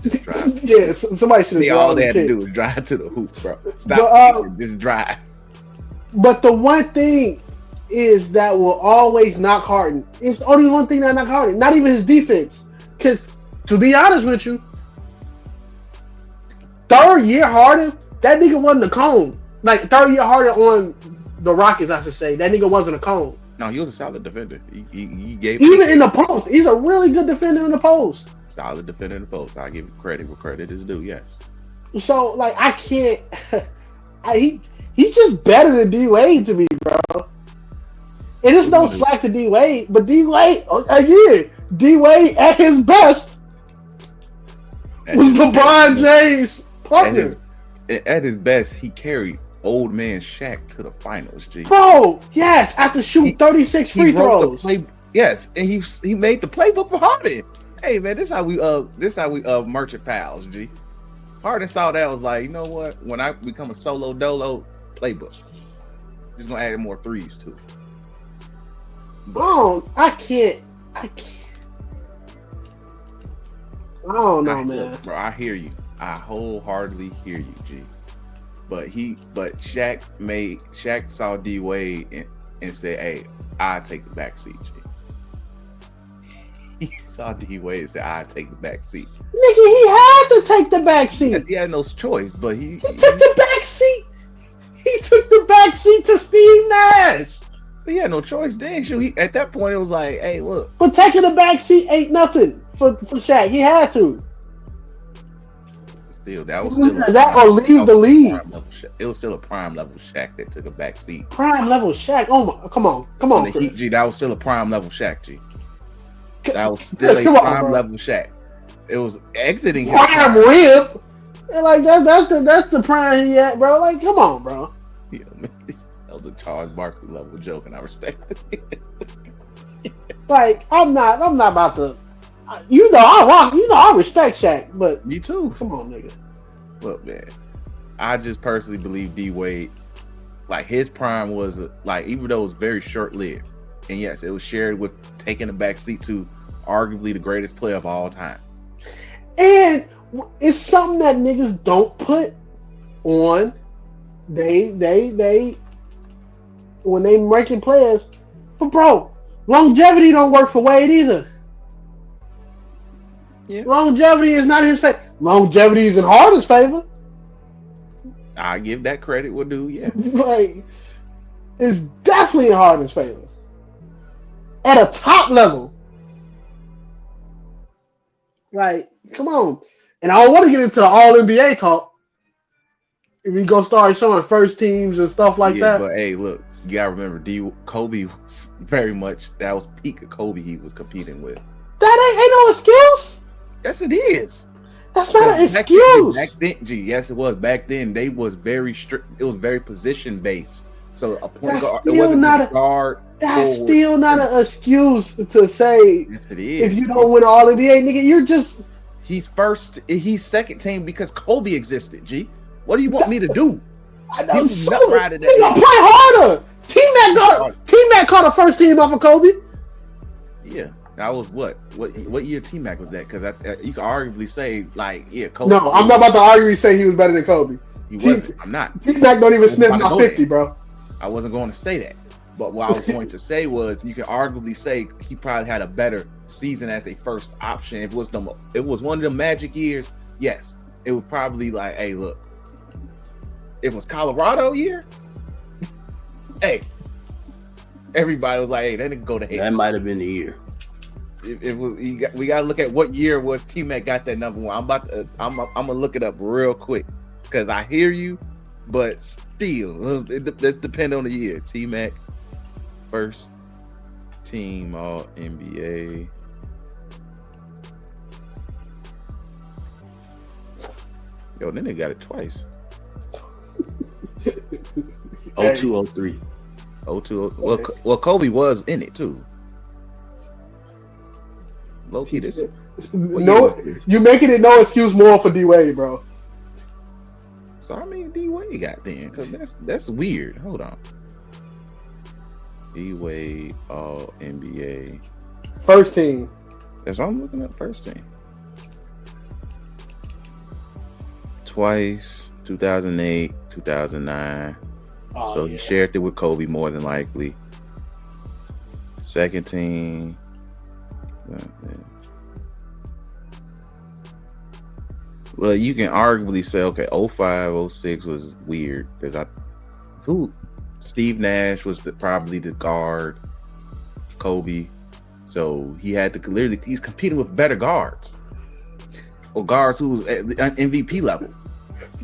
Just drive. Yes, somebody should have. All they had to do was drive to the hoop, bro. Stop, just drive. But the one thing is that will always knock Harden. It's only one thing that knock Harden, not even his defense. Because to be honest with you, third year Harden, that nigga wasn't a cone. Like third year Harden on the Rockets, I should say, that nigga wasn't a cone. No, he was a solid defender. He gave even in the post. He's a really good defender in the post. Solid defender in the post. I give credit where credit is due. Yes. So like I can't. He's just better than D Wade to me, bro. And it's no slack to D Wade, but D Wade again. D Wade at his best was LeBron James' partner. At his best, he carried old man Shaq to the finals. G. Bro, yes, after shooting 36 free throws. Yes, and he made the playbook for Harden. Hey man, this how we merchant pals, G. Harden saw that, was like, you know what? When I become a solo dolo, playbook. Just gonna add more threes to it. I can't. I don't know, man. Look, bro, I hear you. I wholeheartedly hear you, G. But Shaq saw D Wade and said, "Hey, I take the back seat." G. He saw D Wade and said, "I take the back seat." Nigga, he had to take the back seat. He had no choice, but he took the back seat. He took the back seat to Steve Nash. He had no choice. Then at that point, it was like, "Hey, look." But taking the back seat ain't nothing for Shaq. He had to. That was still that or leave the league. It was still a prime level Shaq that took a back seat. Prime level Shaq. Oh my! Come on, G, that was still a prime level Shaq. G. That was still a prime level Shaq. It was exiting prime rib. Like that's the prime he at, bro. Like, come on, bro. Yeah, man. That was a Charles Barkley level joke, and I respect it. Like, I'm not about to. I respect Shaq, but me too. Come on, nigga. Look, man, I just personally believe D Wade, like his prime was like, even though it was very short lived, and yes, it was shared with taking a back seat to arguably the greatest player of all time. And it's something that niggas don't put on. They when they ranking players, but bro, longevity don't work for Wade either. Yeah. Longevity is not in his favor. Longevity is in Harden's favor. I give that credit where due, yeah. Like, it's definitely in Harden's favor. At a top level. Like, come on. And I don't want to get into the All-NBA talk. If we go start showing first teams and stuff like that. But hey, look, you gotta remember, Kobe was very much, that was peak of Kobe he was competing with. That ain't no excuse. Yes, it is. That's not an excuse. Back then, yes, it was. Back then, they was very strict. It was very position based. So a point guard, it wasn't just guard. That's still not an excuse to say. Yes, it is. If you don't win All NBA, nigga, you're just. He's second team because Kobe existed. G, what do you want me to do? I know. Play harder. T-Mac caught a first team off of Kobe. Yeah. That was what year T-Mac was that? Because you could arguably say, like, yeah, Kobe. No, I'm not about to argue say he was better than Kobe. He wasn't. I'm not. T-Mac don't even sniff my 50, bro. I wasn't going to say that. But what I was going to say was, you can arguably say he probably had a better season as a first option. If it was one of the Magic years, yes, it was probably like, hey, look, if it was Colorado year, hey, everybody was like, "Hey, that nigga go to hell." That might have been the year. It was. We got to look at what year was T-Mac got that number one. I'm gonna look it up real quick because I hear you, but still, let's depend on the year. T-Mac first team All NBA. Yo, then they got it twice. 02, 03. 02. Well, Kobe was in it too. Low key, this. No, you making it no excuse more for D Wade, bro. So I mean, D Wade got then because that's weird. Hold on. D Wade All NBA first team. That's what I'm looking at. First team. Twice, 2008, 2009. So he shared it with Kobe more than likely. Second team. Well, you can arguably say, okay, 05, 06 was weird because Steve Nash was probably the guard, Kobe. So he had to literally, he's competing with better guards or guards who was at the MVP level.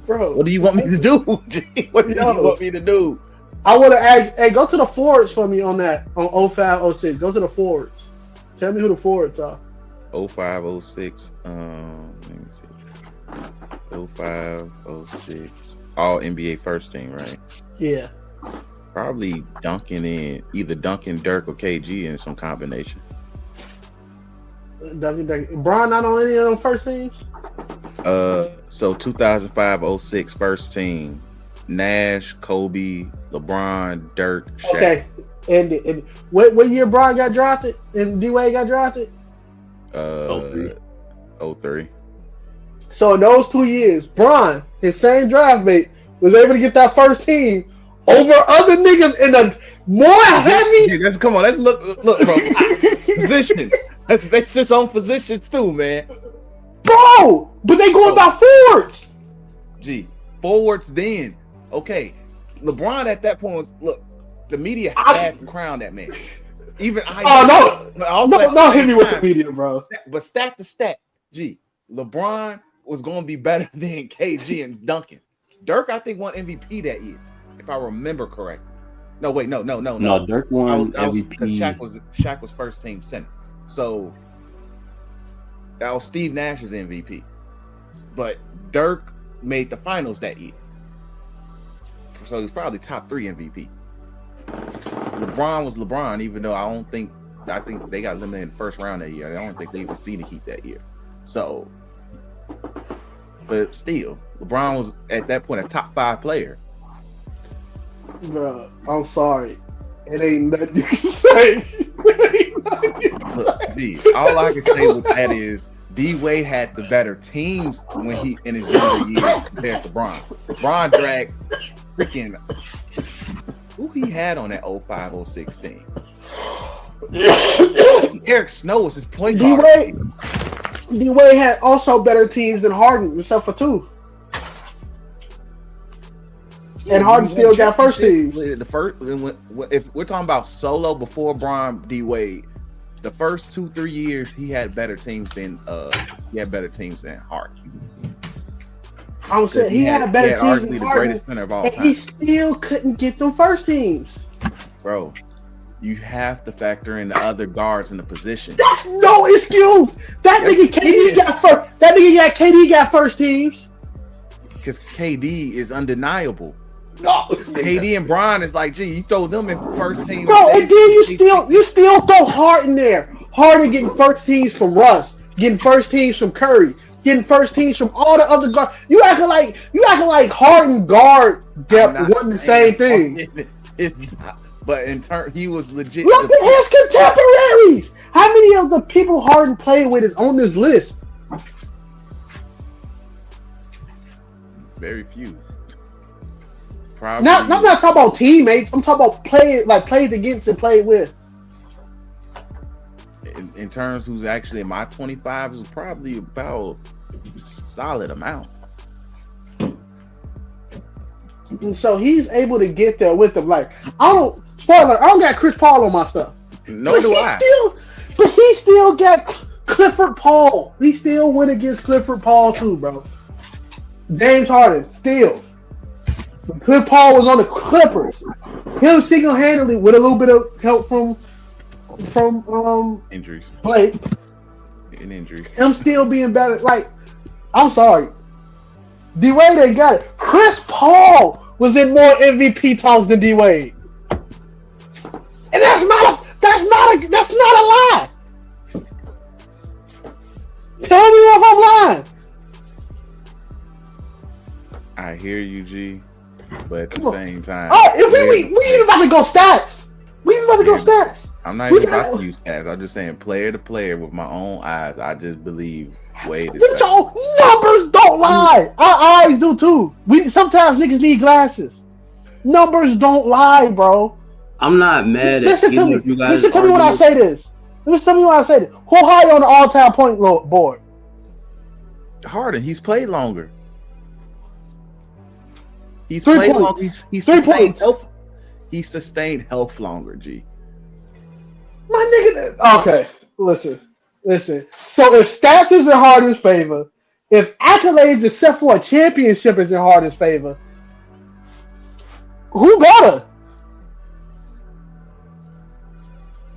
Bro, what do you want me to do? G? What do you want me to do? I want to ask, hey, go to the forwards for me on that, on 05, 06. Go to the forwards. Tell me who the forwards are. 05, 06. Let me see. 05, 06. All NBA first team, right? Yeah. Probably either Duncan, Dirk, or KG in some combination. Duncan. Bron not on any of them first teams? So 2005, 06 first team. Nash, Kobe, LeBron, Dirk, Shaq. Okay. And what year Bron got drafted and D-Wade got drafted? 03. So in those 2 years, Bron, his same draft mate, was able to get that first team over other niggas in a more heavy. Come on, let's look, bro. Positions. Let's base this on positions too, man. Bro, but they going by forwards. Forwards then. Okay, LeBron at that point was, the media had to crown that man. Even don't hit me with the media, bro. But stat to stat, LeBron was going to be better than KG and Duncan. Dirk, I think, won MVP that year, if I remember correctly. No, wait, no. No, Dirk won MVP because Shaq was first team center. So that was Steve Nash's MVP. But Dirk made the finals that year. So he was probably top 3 MVP. LeBron was LeBron, even though I think they got eliminated in the first round that year. I don't think they even seen the Heat that year. So, but still, LeBron was at that point a top 5 player. Bro, I'm sorry. It ain't nothing you can say. Look, all I can say with that is D-Wade had the better teams when he in his younger years compared to Bron. Bron dragged freaking who he had on that 05, 06 team. Eric Snow was his point guard. D-Wade had also better teams than Harden, except for 2. And Harden still got first teams. If we're talking about solo before Bron, D-Wade, the first 2-3 years he had better teams than Harden. I'm saying he had better teams than the Harden, greatest center of all and time. he still couldn't get them first teams. Bro, you have to factor in the other guards in the position. That's no excuse. That nigga KD got first. That nigga KD got first teams. Because KD is undeniable. No. KD and Bron is like, you throw them in first team. Bro, and then you still throw Harden there. Harden getting first teams from Russ, getting first teams from Curry, getting first teams from all the other guards. You acting like Harden guard depth wasn't the same thing. It's not. But in turn, he was legit. Look at his contemporaries. How many of the people Harden played with is on this list? Very few. Probably. I'm not talking about teammates. I'm talking about played against and played with. In terms who's actually in my 25 is probably about a solid amount. And so he's able to get there with them. Spoiler, I don't got Chris Paul on my stuff. No, do I. But he still got Clifford Paul. He still went against Clifford Paul too, bro. James Harden still. When Cliff Paul was on the Clippers, him single-handedly with a little bit of help from Injuries. Blake. And injuries. Him still being better. Like, I'm sorry. D-Wade ain't got it. Chris Paul was in more MVP talks than D-Wade. And that's not a lie. Tell me if I'm lying. I hear you, G, but at the same time, if we even about to go stats. We even about to go stats. I'm not even about to use stats. I'm just saying, player to player, with my own eyes, I just believe Wade is. Your numbers don't lie. Our eyes do too. Sometimes niggas need glasses. Numbers don't lie, bro. I'm not mad at either of you guys. Listen to me when I say this. Who high on the all-time point board? Harden. He's played longer. He's 3 played points. longer. He's 3 sustained points. health. He sustained health longer, G. My nigga. Okay, listen. So if stats is in Harden's favor, if accolades except for a championship is in Harden's favor, who better?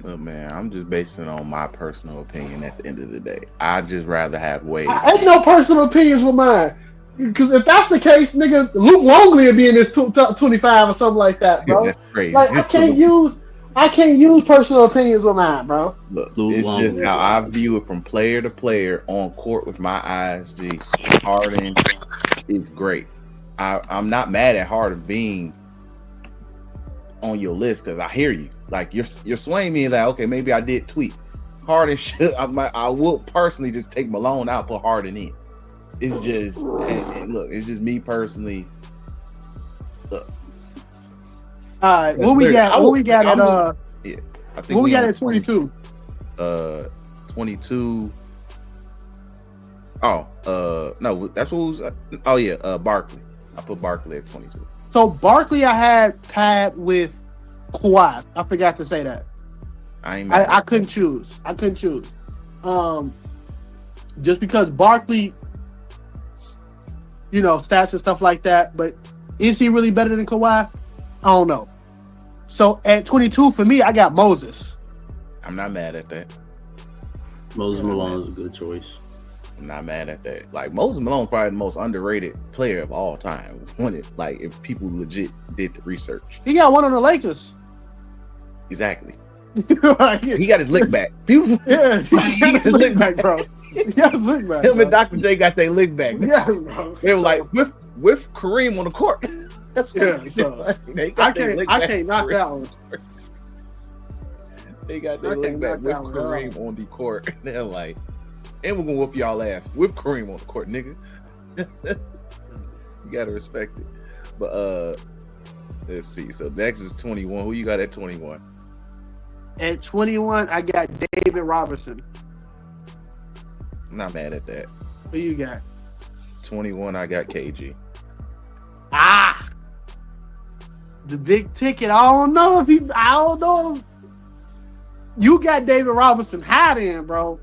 Look, man, I'm just basing it on my personal opinion at the end of the day. I'd just rather have Wade. I ain't no personal opinions with mine. Because if that's the case, nigga, Luke Longley would be in this 25 or something like that, bro. That's crazy. Like, I can't use personal opinions with mine, bro. Look, it's just how I view it from player to player on court with my eyes, G. Harden is great. I'm not mad at Harden being on your list because I hear you. Like, you're swaying me like, okay, maybe I did tweet. Harden should. I will personally just take Malone out, put Harden in. It's just, and look, it's just me personally. Look. All right, what we got at yeah, I think what we got at 22? 22. No, that's what was. Oh yeah, Barkley. I put Barkley at 22. So Barkley, I had tied with Kawhi. I forgot to say that. I couldn't choose. Just because Barkley, stats and stuff like that. But is he really better than Kawhi? I don't know. So at 22 for me, I got Moses. I'm not mad at that. Moses Malone is a good choice. I'm not mad at that. Like, Moses Malone's probably the most underrated player of all time. If people legit did the research. He got one on the Lakers. Exactly. He got his lick back. People, yeah, he got his lick back, bro. He got his lick back. Him and Dr. J got their lick back. Yeah, bro. They were like with Kareem on the court. That's I can't knock that one. They got their lick back with Kareem on the court. They're like, and we're gonna whoop y'all ass with Kareem on the court, nigga. You gotta respect it. But let's see. So next is 21. Who you got at 21? At 21, I got David Robinson. I'm not mad at that. Who you got? 21, I got KG. The big ticket. I don't know. You got David Robinson high then, bro.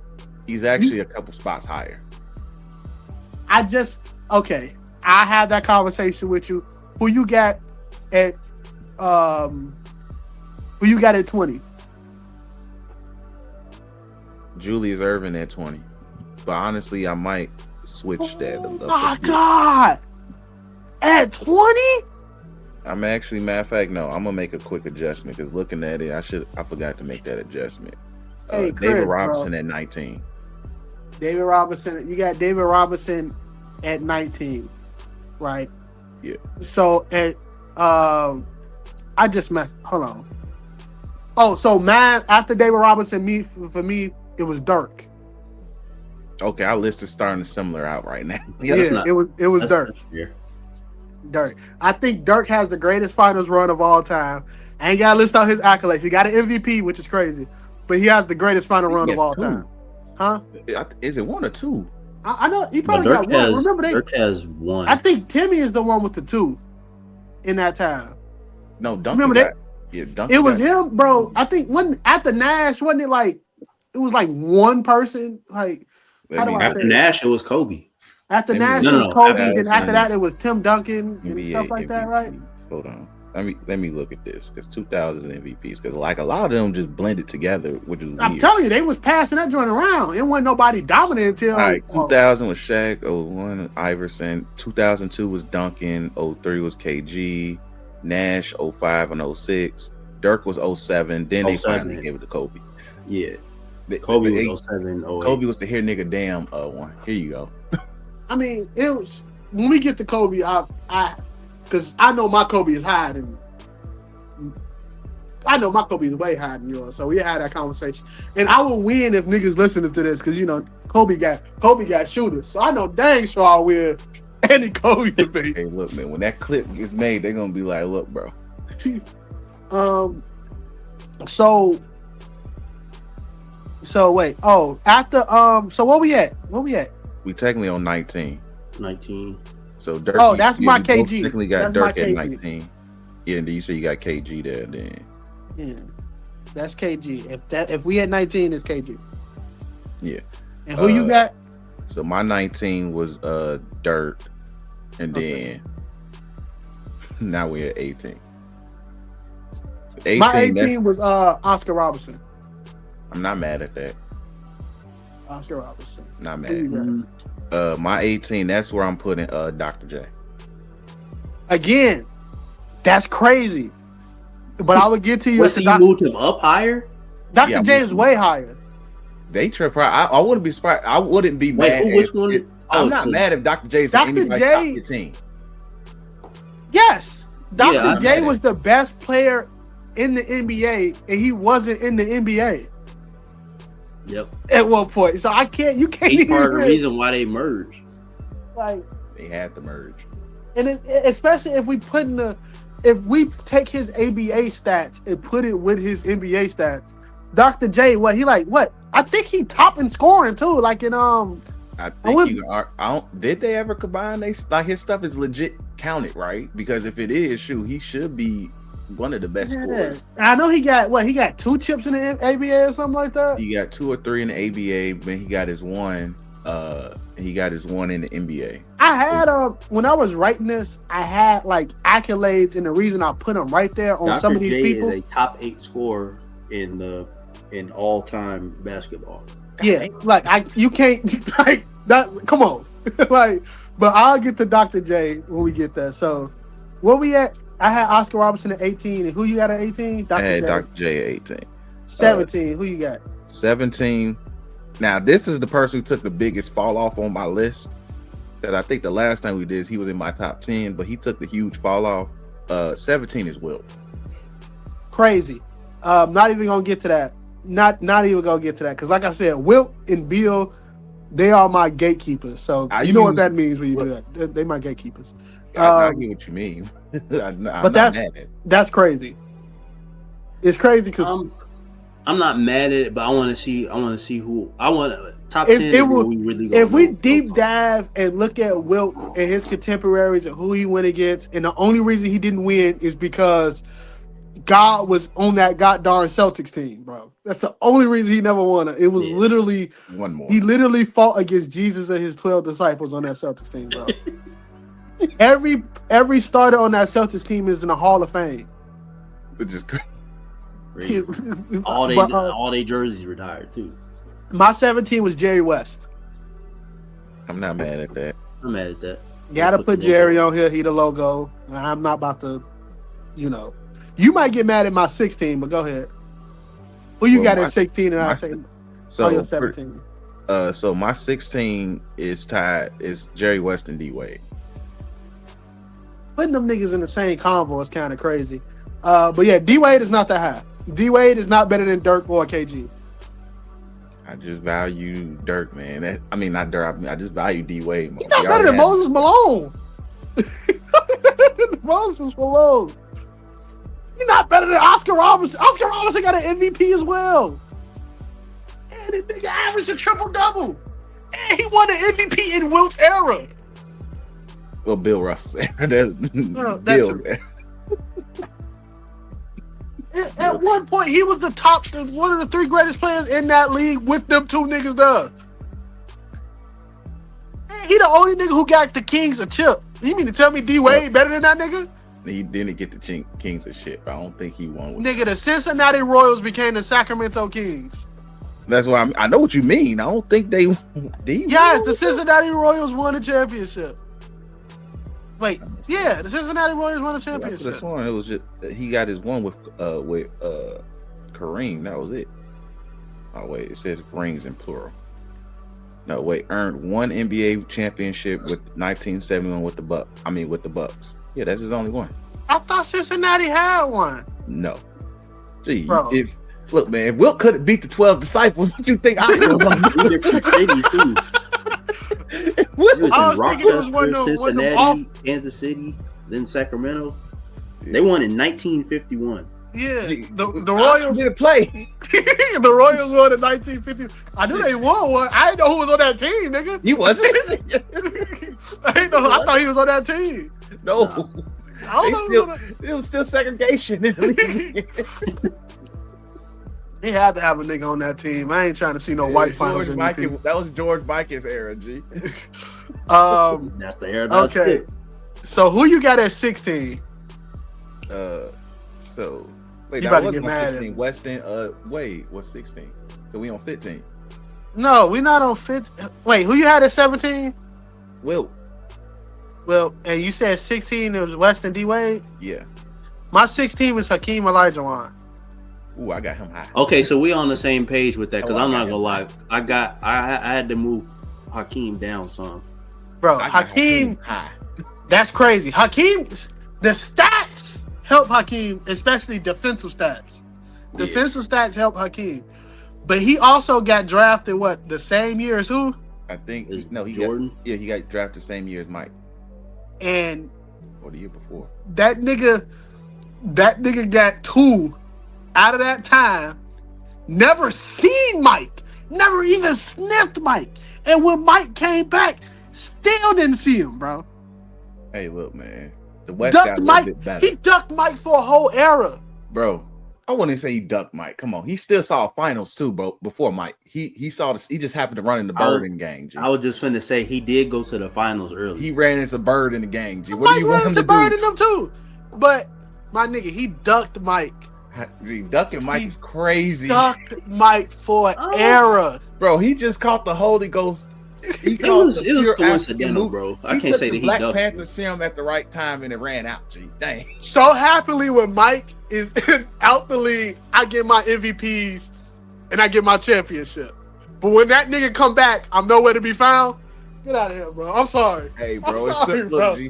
He's actually a couple spots higher. I have that conversation with you. Who you got at 20? Julius Erving at 20. But honestly, I might switch that. Oh my God. At 20? I'm actually, matter of fact, no, I'm gonna make a quick adjustment because looking at it, I forgot to make that adjustment. Hey, Chris, David Robinson at 19. David Robinson, you got David Robinson at 19, right? Yeah. So at I just messed. Hold on. Oh, so man, after David Robinson, for me, it was Dirk. Okay, our list is starting to similar out right now. It was Dirk. Dirk. I think Dirk has the greatest finals run of all time. I ain't got to list out his accolades. He got an MVP, which is crazy, but he has the greatest final run of all time. Huh? Is it one or two? I know he probably got one. Remember Dirk has one. I think Timmy is the one with the two in that time. No, Duncan got Yeah, Duncan. It was him, bro. I think after Nash, wasn't it like it was like one person? Like how do I say After it? Nash, it was Kobe. After Nash, No, it was no, Kobe. after Then after that, it was Tim Duncan and NBA stuff like that, right? Hold on. Let me look at this because 2000 MVPs because like a lot of them just blended together, which is I'm weird. telling you, they was passing that joint around. It wasn't nobody dominant until. All right, 2000 was Shaq, 01 Iverson, 2002 was Duncan, 03 was KG, Nash 05 and 06, Dirk was 07, then they finally gave it to Kobe. Yeah. Kobe was 07, 08. Kobe was the here nigga damn one. Here you go. I mean, it was when we get to Kobe, because I know my Kobe is higher than I know my Kobe is way higher than yours, so we had that conversation. And I will win if niggas listening to this, because you know Kobe got shooters, so I know dang sure I'll win any Kobe debate. Hey, look, man, when that clip gets made, they're gonna be like, "Look, bro." So wait. Oh, after so what we at? We technically on 19. 19. So Dirk. Oh, that's my KG. Technically got That's Dirk my at KG. 19. Yeah, and then you say you got KG there. Then Yeah, that's KG. If we had 19, it's KG. yeah. And who you got? So my 19 was Dirk, and then now we're at 18. 18. My 18 was Oscar Robertson. I'm not mad at that. Oscar Robertson. Not Who you mad. got? My 18. That's where I'm putting Dr. J. Again, that's crazy. But I would get to you. Wait, so you moved him up higher? Dr. J is way higher. They trip. I wouldn't be surprised. I wouldn't be mad. Which one? I'm not mad if Dr. J is Dr. anybody's J top 15. Yes. Dr. J mad was the best player in the NBA, and he wasn't in the NBA. Yep. At one point. So you can't He's even part of the reason why they merged. like They had to merge. and especially if we take his ABA stats and put it with his NBA stats, Dr. J, I think he top in scoring too. Like in I think did they ever combine his stuff is legit counted, right? Because if it is, he should be one of the best scorers. I know he got 2 chips in the ABA or something like that. He got 2 or 3 in the ABA, but he got his one. He got his one in the NBA. I had when I was writing this, I had like accolades, and the reason I put him right there on some of these J people is a top 8 scorer in all-time basketball. Yeah, you can't like that. Come on, but I'll get to Dr. J when we get there. So, where we at? I had Oscar Robertson at 18, and who you got at 18? I had Dr. J at 18. 17. Who you got? 17. Now, this is the person who took the biggest fall off on my list. Because I think the last time we did this, he was in my top 10, but he took the huge fall off. 17 is Wilt. Crazy. Not even gonna get to that. Not even gonna get to that. Because like I said, Wilt and Beal, they are my gatekeepers. So you know what that means when you do that. They my gatekeepers. I get what you mean. But that's crazy. It's crazy because I'm not mad at it, but I want to see who I want top 10. If we deep dive and look at Wilt and his contemporaries and who he went against, and the only reason he didn't win is because God was on that goddamn Celtics team, bro. That's the only reason he never won it. It was literally one more. He literally fought against Jesus and his 12 disciples on that Celtics team, bro. Every starter on that Celtics team is in the Hall of Fame. Which is crazy. all they jerseys retired too. My 17 was Jerry West. I'm not mad at that. I'm mad at that. Gotta put Jerry on here. He the logo. I'm not about to, You might get mad at my 16, but go ahead. Who you got at 16 and I say 17? So my 16 is tied. It's Jerry West and D Wade. Putting them niggas in the same convo is kind of crazy. But yeah, D Wade is not that high. D Wade is not better than Dirk or KG. I just value Dirk, man. Not Dirk. I just value D Wade. He's not better than Moses Malone. Moses Malone. He's not better than Oscar Robertson. Oscar Robertson got an MVP as well. And this nigga averaged a triple-double. And he won the MVP in Wilt's era. Well, Bill Russell's era. Bill's era. At one point, he was one of the 3 greatest players in that league with them 2 niggas there. He the only nigga who got the Kings a chip. You mean to tell me D Wade better than that nigga? He didn't get the Kings of shit. I don't think he won. With Nigga, the Cincinnati Royals became the Sacramento Kings. That's why I know what you mean. I don't think they. Yes, the Cincinnati Royals won a championship. Wait, yeah, the Cincinnati Royals won a championship. That's one. It was just he got his one with Kareem. That was it. Oh wait, it says rings in plural. No wait, earned 1 NBA championship with 1971 with the Bucks. With the Bucks. Yeah, that's his only one. I thought Cincinnati had one. No. Gee, bro. Look, man, if Wilt couldn't beat the 12 disciples, what you think Oscar was going to do? Different cities too. It was in Rochester, Cincinnati, Kansas City, then Sacramento. They won in 1951. Yeah, Gee, the Royals didn't play. The Royals won in 1950. I knew they won one. I didn't know who was on that team, nigga. He wasn't. I didn't know. I thought he was on that team. No. No. It was still segregation in the league. He had to have a nigga on that team. I ain't trying to see no white finals. That was George Mikan's era, G. That's the era. Okay. So who you got at 16? So wait, you that about to was get mad 16. Weston Wade was 16. So we on 15. No, we not on 15. Wait, who you had at 17? Wilt. Well, and you said 16 it was Weston D Wade? Yeah. My 16 was Hakeem Olajuwon. Ooh, I got him high. Okay, so we on the same page with that because I'm not gonna lie. I had to move Hakeem down some. Bro, Hakeem high. That's crazy. Hakeem, the stats help Hakeem, especially defensive stats. Defensive stats help Hakeem. But he also got drafted the same year as who? I think he Jordan. He got drafted the same year as Mike. And or the year before. That nigga got 2 out of that time. Never seen Mike. Never even sniffed Mike. And when Mike came back, still didn't see him, bro. Hey, look, man. The West got a little bit better. He ducked Mike for a whole era. Bro, I wouldn't say he ducked Mike. Come on. He still saw finals too, bro, before Mike. He saw this. He just happened to run in the Bird in gang, G. I was just finna say he did go to the finals early. He ran into Bird in the gang, G. What do you want him to do? Bird in them too. But my nigga, he ducked Mike. G, ducking Mike is crazy. Ducked Mike for an era. Bro, he just caught the Holy Ghost. It was coincidental, bro. I can't say that he Black ducked Panther serum at the right time and it ran out, G. Dang. So happily when Mike is out the league, I get my MVPs and I get my championship. But when that nigga come back, I'm nowhere to be found. Get out of here, bro. I'm sorry. Hey, bro. Look, G,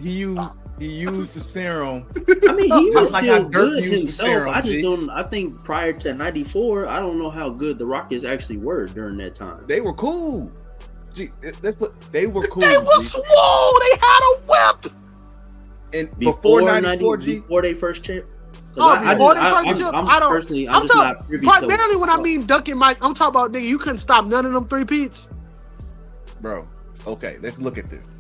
he used the serum. I mean, he was still good himself. Serum, I think prior to 94, I don't know how good the Rockets actually were during that time. They were cool. Gee, they were cool. They were swole. They had a whip. And before 94, before they first champ. I'm just not privy to primarily when I mean ducking Mike, I'm talking about nigga, you couldn't stop none of them 3-peats. Bro, okay, let's look at this.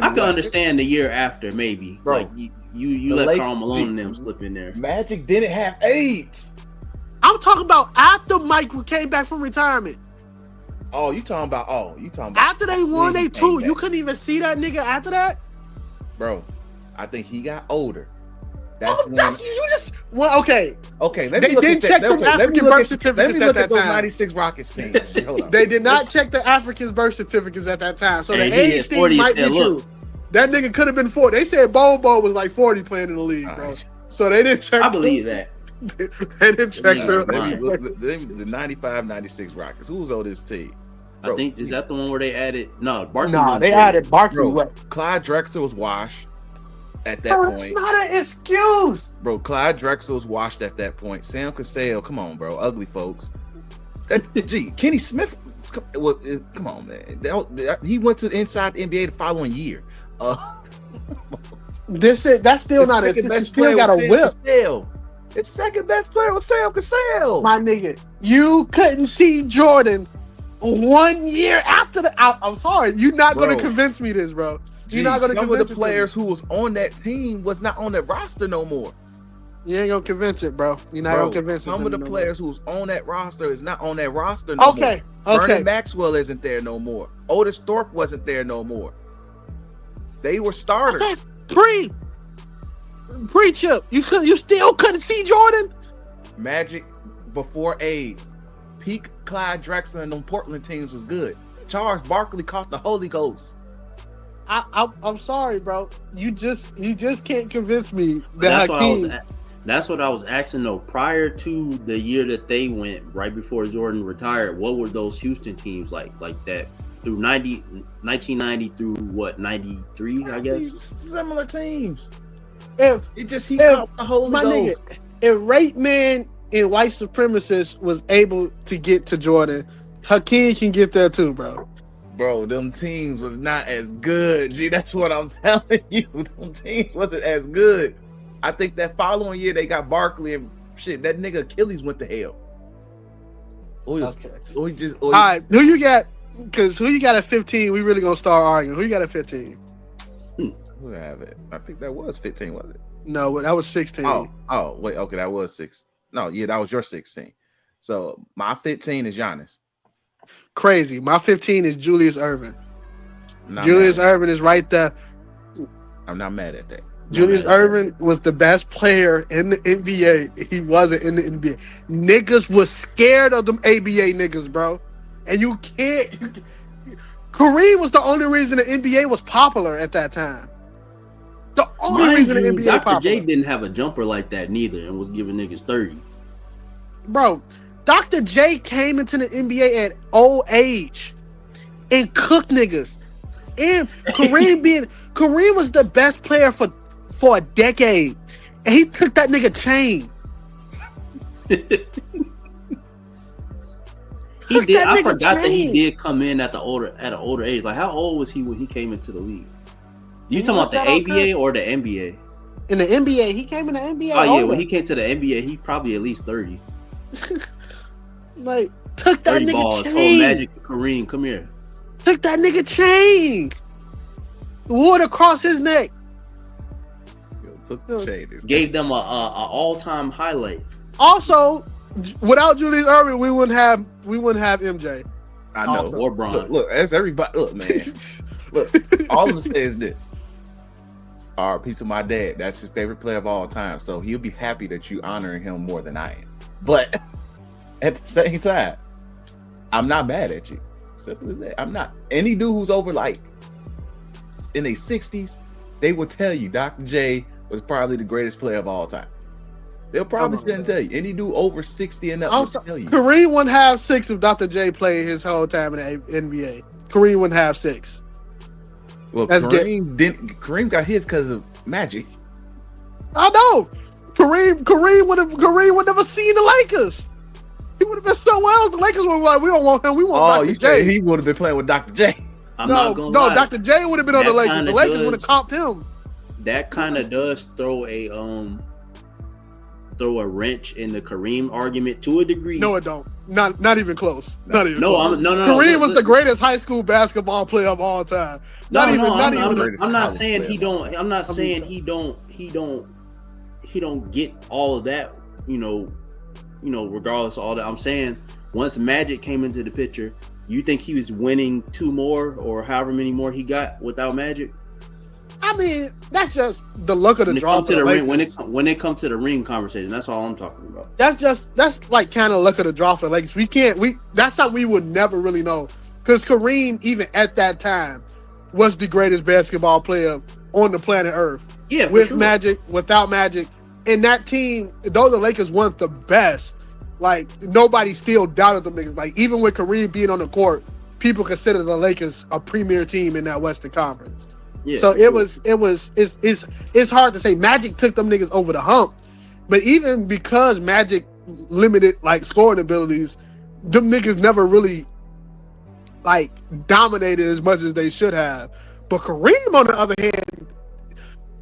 I can understand the year after, maybe. Bro, like you let Karl Malone and them slip in there. Magic didn't have AIDS. I'm talking about after Mike came back from retirement. You talking about after they won they 2. You couldn't even see that nigga after that? Bro, I think he got older. Okay. They didn't check them African birth certificates at that those time. 96 Rockets teams. Hold on. They did not check the Africans' birth certificates at that time. So and the age thing might be true. That nigga could have been 40. They said Bol was like 40 playing in the league, bro. Right. So they didn't check. I believe that. They didn't check the 95-96 Rockets. Who's on this team? Bro, I think is that the one where they added Barkley. No, they added Barkley. Clyde Drexler was washed at that point. It's not an excuse. Bro, Clyde Drexler was washed at that point. Sam Cassell, come on, bro. Ugly folks. Kenny Smith come on, man. He went to inside the NBA the following year. That's still not an excuse. You still got a whip. Cassell. His second best player was Sam Cassell. My nigga, you couldn't see Jordan 1 year after I'm sorry, you're not going to convince me this, bro. You're not going to convince me. Some of the players who was on that team was not on the roster no more. You ain't gonna convince it, bro. You're not gonna convince it. Some of the players who's on that roster is not on that roster no more. Okay. Vernon Maxwell isn't there no more. Otis Thorpe wasn't there no more. They were starters. Okay. Pre-chip. You still couldn't see Jordan? Magic before AIDS. Peak Clyde Drexler and them Portland teams was good. Charles Barkley caught the Holy Ghost. I'm sorry, bro. You just can't convince me that That's what I was asking though. Prior to the year that they went, right before Jordan retired, what were those Houston teams like that through 1990 through what, 93, I guess? Similar teams. If he caught the Holy Ghost. Nigga, if Rape Man and White Supremacist was able to get to Jordan, Hakeem can get there too, bro. Bro, them teams was not as good. Gee, that's what I'm telling you. Them teams wasn't as good. I think that following year they got Barkley and shit. That nigga Achilles went to hell. All right, who you got? Because who you got at 15? We really gonna start arguing. Who you got at 15? Who have it? I think that was 15, was it? No, that was 16. Oh, wait, okay, that was 6. No, yeah, that was your 16. So my 15 is Giannis. Crazy. My 15 is Julius Erving. Julius Erving is right there. I'm not mad at that. Julius Erving was the best player in the NBA. He wasn't in the NBA. Niggas was scared of them ABA niggas, bro. And you can't. Kareem was the only reason the NBA was popular at that time. The only reason the NBA Dr. popular. J didn't have a jumper like that neither and was giving niggas 30. Bro, Dr. J came into the NBA at old age and cooked niggas. And Kareem was the best player for a decade. And he took that nigga chain. He did. I forgot that he did come in at an older age. Like, how old was he when he came into the league? You talking about the ABA or the NBA? In the NBA, he came in the NBA. Oh yeah, when he came to the NBA, he probably at least 30. Like, took that nigga balls. chain. Oh, Magic Kareem, come here. Took that nigga chain. Wore it across his neck. Gave them a all-time highlight. Also, without Julius Erving, we wouldn't have MJ. I know. Also. Or Bron. Look, that's everybody. Look, man. Look, all I'm gonna say is this. RP to my dad. That's his favorite player of all time. So he'll be happy that you honoring him more than I am. But at the same time, I'm not mad at you. Simple as that. I'm not. Any dude who's over like in their 60s, they will tell you Dr. J was probably the greatest player of all time. They'll probably sit and tell you. Any dude over 60 and up will tell you. Kareem wouldn't have 6 if Dr. J played his whole time in the NBA. Kareem wouldn't have 6. Well, Kareem got his because of Magic. I know. Kareem would never seen the Lakers. He would have been somewhere else. The Lakers would have been like, we don't want him. We want Dr. J. He would have been playing with Dr. J. I'm not gonna lie. Dr. J would have been on the Lakers. The Lakers would have comped him. That kind of does throw a wrench in the Kareem argument to a degree. No, it don't. Not even close. Not even. No, close. No. Kareem was the greatest high school basketball player of all time. I'm not saying he don't. I'm not saying he don't get all of that. Regardless of all that. I'm saying once Magic came into the picture, you think he was winning 2 more or however many more he got without Magic? I mean, that's just the luck of the draw. When it comes to the ring conversation, that's all I'm talking about. That's like kind of luck of the draw for the Lakers. That's something we would never really know, because Kareem, even at that time, was the greatest basketball player on the planet Earth. Yeah, with sure. Magic, without Magic, and that team, though the Lakers weren't the best, like nobody still doubted them niggas. Like even with Kareem being on the court, people consider the Lakers a premier team in that Western Conference. Yeah, so it's hard to say. Magic took them niggas over the hump, but even because Magic limited like scoring abilities, them niggas never really like dominated as much as they should have. But Kareem, on the other hand,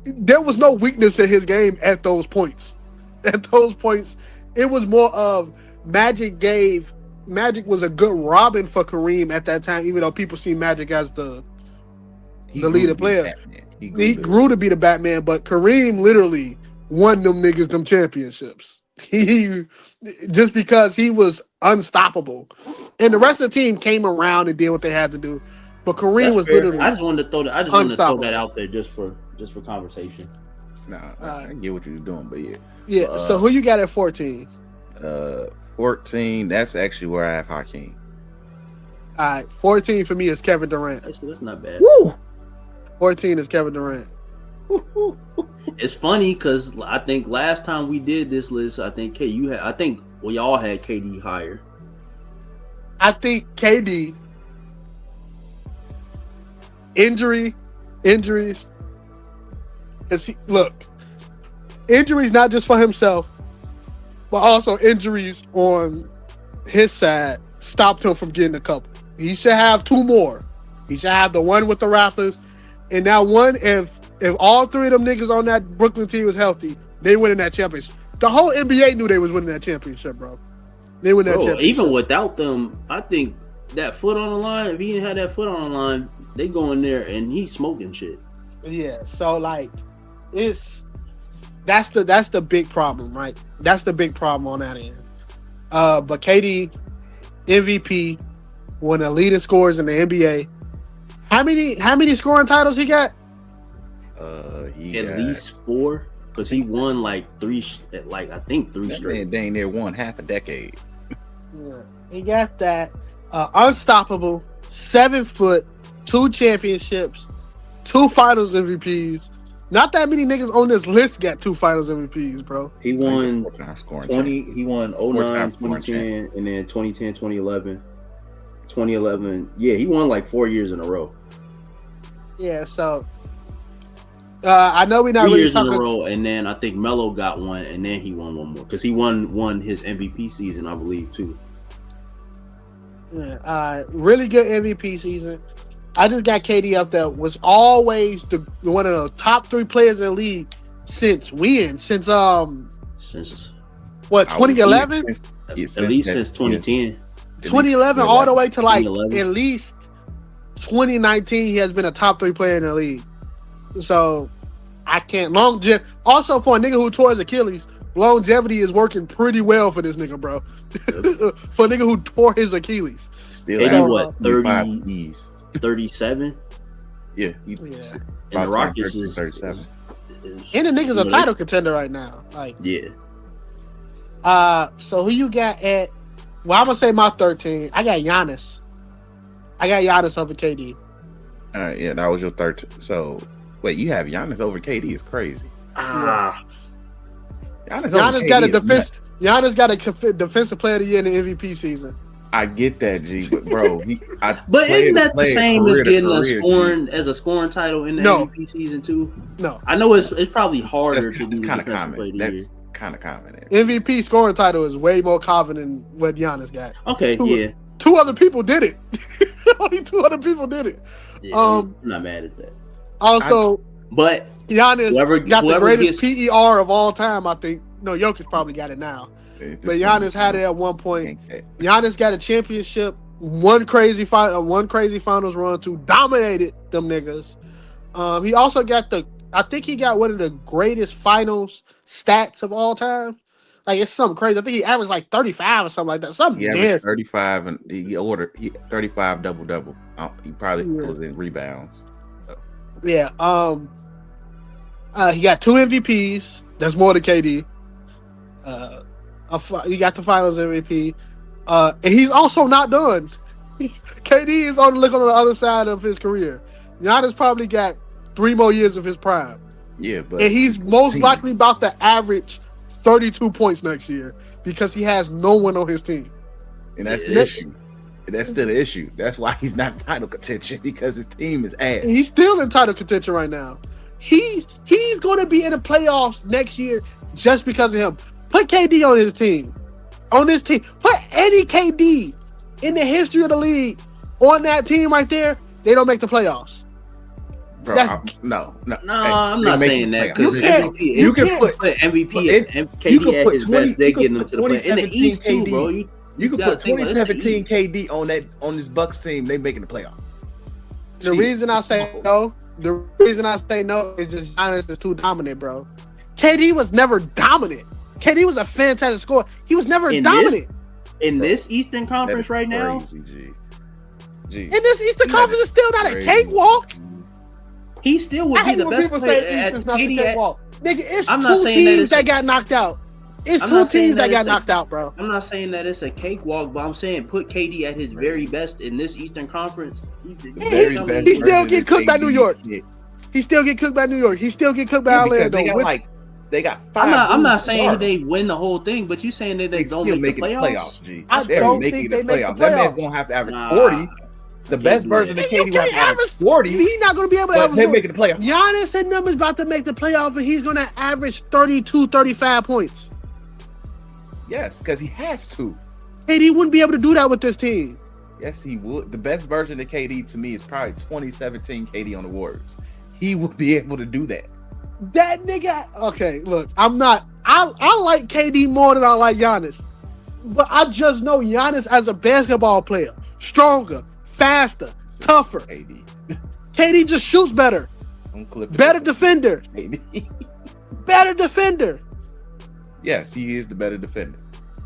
there was no weakness in his game at those points. At those points, it was more of Magic was a good Robin for Kareem at that time, even though people see Magic as the leader player. He grew to be the Batman, but Kareem literally won them niggas them championships. He just because he was unstoppable, and the rest of the team came around and did what they had to do. But Kareem was fair. literally. I just wanted to throw that. I just wanted to throw that out there just for conversation. Nah, I get what you're doing, but yeah. Yeah. So who you got at 14? 14. That's actually where I have Hakeem. All right, 14 for me is Kevin Durant. Actually, that's not bad. Woo! 14 is Kevin Durant. It's funny because I think last time we did this list, I think we all had KD higher. I think KD injuries. Injuries not just for himself, but also injuries on his side stopped him from getting a couple. He should have 2 more. He should have the one with the Raptors, and that one if all 3 of them niggas on that Brooklyn team was healthy, they winning that championship. The whole NBA knew they was winning that championship, bro. They win that championship. Even without them, I think that foot on the line, if he didn't have that foot on the line, they go in there and he's smoking shit. Yeah, so like that's the big problem, right? That's the big problem on that end. But KD, MVP, one of the leading scorers in the NBA. How many scoring titles he got? He at least 4, because he won like 3 straight. Dang near won half a decade. Yeah, he got that. Unstoppable, 7 foot, 2 championships, 2 Finals MVPs. Not that many niggas on this list got 2 Finals MVPs, bro. He won 20. He won 09, 2010, and then 2010, 2011. 2011. Yeah, he won like 4 years in a row. Yeah, so I know we're not 3 really years talking in a row, and then I think Melo got one, and then he won one more because he won his MVP season, I believe, too. Yeah, really good MVP season. I just got KD up there. Was always one of the top 3 players in the league since what 2011? At least since 2010. 2011 all the way to like at least 2019. He has been a top 3 player in the league. So I can't also for a nigga who tore his Achilles, longevity is working pretty well for this nigga, bro. For a nigga who tore his Achilles. Still what 30. 37. Yeah. And the Rockets is 37. And the nigga's a title contender right now. Like, yeah. So who you got at? Well, I'm gonna say my 13. I got Giannis. Over KD. All right, yeah, that was your 13. So wait, you have Giannis over KD? Is crazy. Giannis got a defense. Giannis got a defensive player of the year in the MVP season. I get that, G, but bro, but isn't that the same as getting a scoring title in the MVP season too? No, I know it's probably harder to do. Kind of common. That's kind of common. MVP scoring title is way more common than what Giannis got. Okay, 2 other people did it. Only 2 other people did it. Yeah, I'm not mad at that. Also, but Giannis got the greatest PER of all time. I think. No, Jokic probably got it now. But Giannis had it at one point. Giannis got a championship, one crazy finals run to dominated them niggas. He also got I think he got one of the greatest finals stats of all time. Like it's something crazy. I think he averaged like 35 or something like that. He averaged 35 and he 35 double. He probably was in rebounds. So. Yeah. He got 2 MVPs. That's more than KD. He got the Finals MVP, and he's also not done. KD is on the other side of his career. Giannis probably got 3 more years of his prime. Yeah, but and he's most likely about to average 32 points next year because he has no one on his team. And that's the issue. That's still the issue. That's why he's not in title contention because his team is ass. He's still in title contention right now. He's going to be in the playoffs next year just because of him. Put KD on his team. On this team. Put any KD in the history of the league on that team right there. They don't make the playoffs. Bro, no. I'm not saying that because you can put MVP and KD at his best. They're getting them to the playoffs. In the East too, bro. You can put 2017 KD on this Bucks team. They making the playoffs. The reason I say no is just Giannis is too dominant, bro. KD was never dominant. KD was a fantastic scorer. He was never dominant. In this Eastern Conference right now? G. In this Eastern Conference is still not a cakewalk. He still would be the best player at KD. Nigga, it's I'm not two saying teams that got knocked out. It's two teams that got knocked out, bro. I'm not saying that it's a cakewalk, but I'm saying put KD at his very best in this Eastern Conference. He still get cooked by New York. He still get cooked by New York. He still get cooked by Orlando. They got five. I'm not saying they win the whole thing, but you saying that they don't make the playoffs. I don't think they make the playoffs. That man's gonna have to average 40. The best version of KD will have to average 40. He's not going to be able to average. They're making the playoffs. Giannis and them is about to make the playoffs, and he's going to average 32, 35 points. Yes, because he has to. KD wouldn't be able to do that with this team. Yes, he would. The best version of KD to me is probably 2017 KD on the Warriors. He would be able to do that. That nigga. Okay, look, I'm not. I like KD more than I like Giannis, but I just know Giannis as a basketball player, stronger, faster, tougher. KD just shoots better. Better defender. Better defender. Yes, he is the better defender.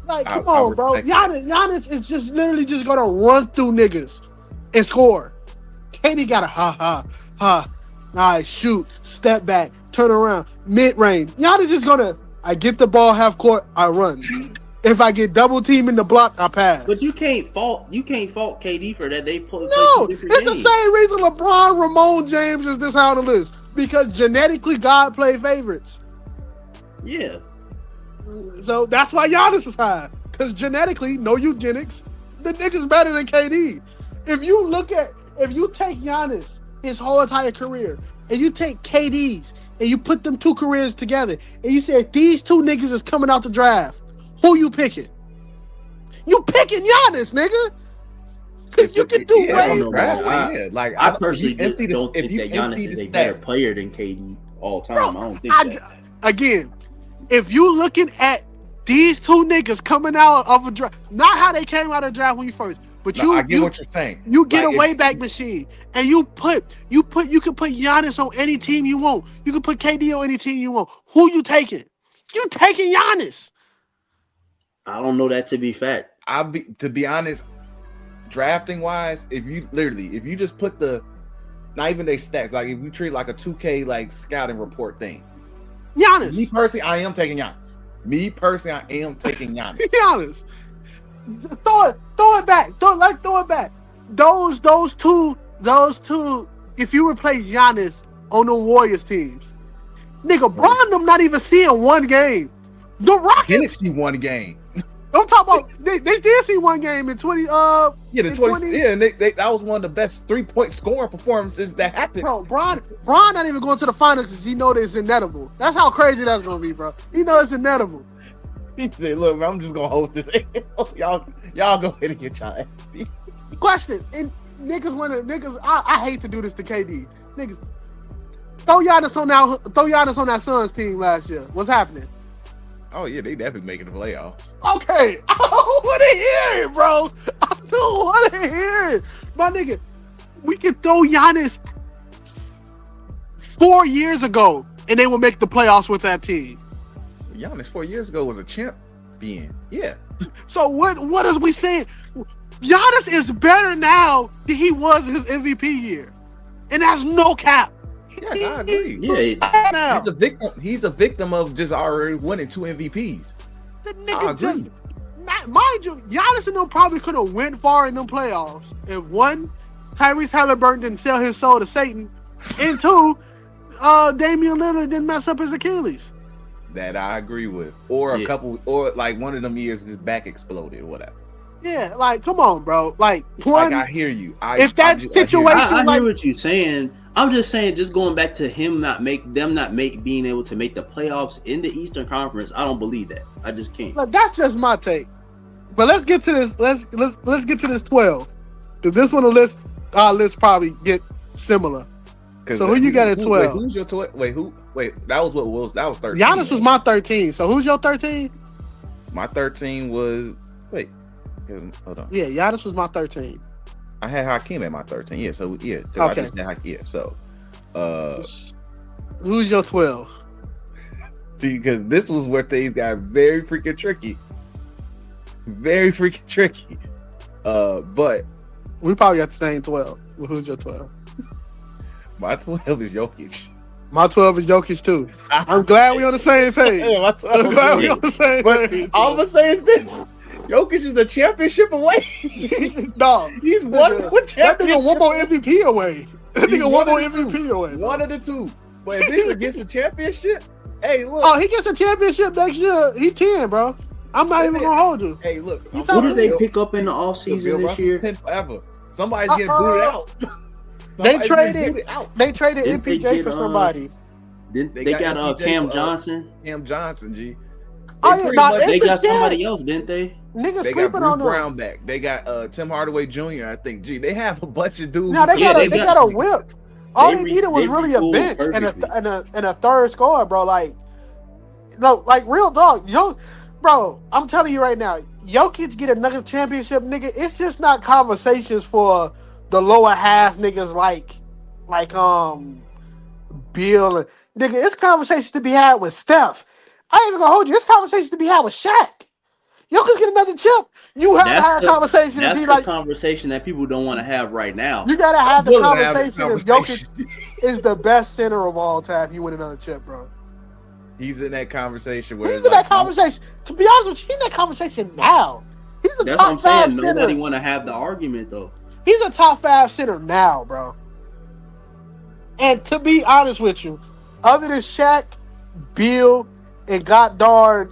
Like, come on, bro. Giannis is just literally just gonna run through niggas and score. KD got a nice shoot, step back, turn around, mid range. Giannis is gonna. I get the ball half court, I run. If I get double team in the block, I pass. But you can't fault KD for that. They play no, it's games. The same reason LeBron, Ramon James is this high on the list. Because genetically, God play favorites. Yeah. So that's why Giannis is high. Because genetically, no eugenics, the nigga's better than KD. If you take Giannis, his whole entire career, and you take KD's, and you put them two careers together, and you say these two niggas is coming out the draft, who you picking? You picking Giannis, nigga. Cause you can do way. I personally don't think that Giannis is a better player than KD all time. Bro, I don't think that. Again, if you looking at these two niggas coming out of a draft, not how they came out of the draft when you first, but I get what you're saying. You get a way back machine, and you can put Giannis on any team you want. You can put KD on any team you want. Who you taking? You taking Giannis. I don't know that to be fact. To be honest, drafting wise, if you just put not even their stats, like if you treat like a 2K like scouting report thing. Giannis. Me personally, I am taking Giannis. Giannis. Throw it back. Throw it back. Those two. If you replace Giannis on the Warriors teams, nigga, Bron them not even seeing one game. The Rockets didn't see one game. Don't talk about they did see one game in 20 and that was one of the best 3-point scoring performances that happened. Bro, Bron not even going to the finals because he know that it's inedible. That's how crazy that's gonna be, bro. He know it's inedible. He said, "Look, man, I'm just gonna hold this. y'all go ahead and get y'all ass beat." Question: and niggas, I hate to do this to KD. Niggas, throw Giannis on that Suns team last year. What's happening? Oh yeah, they definitely making the playoffs. Okay, I don't want to hear it, bro. I don't want to hear it, my nigga. We could throw Giannis 4 years ago, and they will make the playoffs with that team. Giannis 4 years ago was a champion. Yeah. So what is we saying? Giannis is better now than he was in his MVP year, and that's no cap. Yes, I agree. Yeah, he's a victim of just already winning 2 MVPs. The nigga mind you, Giannis and them probably could have went far in them playoffs if one, Tyrese Halliburton didn't sell his soul to Satan, and two, Damian Lillard didn't mess up his Achilles. That I agree with, or a couple, or like one of them years his back exploded or whatever. Yeah, like come on, bro. Like one, I hear you. I hear what you're saying. I'm just saying, just going back to him being able to make the playoffs in the Eastern Conference. I don't believe that. I just can't. Look, that's just my take. But let's get to this. Let's get to this 12. Because this one, our list probably get similar. So who you got at 12? Who's your 12? Wait. That was 13. Giannis was my 13. So who's your 13? My 13 was hold on. Yeah, Giannis was my 13. I had Hakeem at my 13. Yeah, so yeah. Okay. I just had Hakeem. So who's your 12? because this was where things got very freaking tricky. Very freaking tricky. But we probably got the same 12. Well, who's your 12? My 12 is Jokic. My 12 is Jokic too. I'm glad we on the same page. Yeah, my 12 I'm glad we on the same page. All I'm gonna say is this: Jokic is a championship away. No, he's one that nigga one more MVP away. That nigga one more MVP away. One of the two. But if this against a championship, hey, look. Oh, he gets a championship next year. He 10, bro. I'm not even gonna hold you. Hey, look. Who did they pick up in the offseason this year? 10 forever. Somebody's getting booted out. They traded MPJ for somebody. They got Cam Johnson. Cam Johnson, G. They got somebody else, didn't they? Niggas they sleeping got on Bruce them. Brown back. They got Tim Hardaway Jr. I think. Gee, they have a bunch of dudes. No, they got a whip. All they needed was really a bench and a third scorer, bro. Like, no, like real dog. Bro, I'm telling you right now, Jokic get another championship, nigga. It's just not conversations for the lower half niggas like Bill and nigga. It's conversations to be had with Steph. I ain't even gonna hold you. It's conversations to be had with Shaq. Jokic get another chip. You have to have a conversation. That's the conversation that people don't want to have right now. You gotta have the conversation if Jokic is the best center of all time. You win another chip, bro. He's in that conversation. He's in that conversation. To be honest with you, he's in that conversation now. He's a That's top what I'm saying. center. Nobody want to have the argument though. He's a top 5 center now, bro. And to be honest with you, other than Shaq, Bill, and Goddard,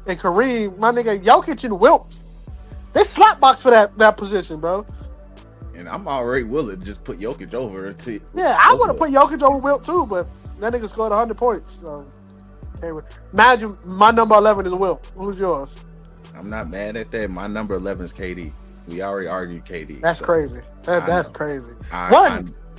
Kareem, my nigga Jokic and Wilt, they slapbox for that position, bro. And I'm already willing to just put Jokic over to. Yeah, I want to put Jokic over Wilt too, but that nigga scored 100 points. So, imagine my number 11 is Wilt. Who's yours? I'm not mad at that. My number 11 is KD. We already argued KD. That's crazy. That's crazy.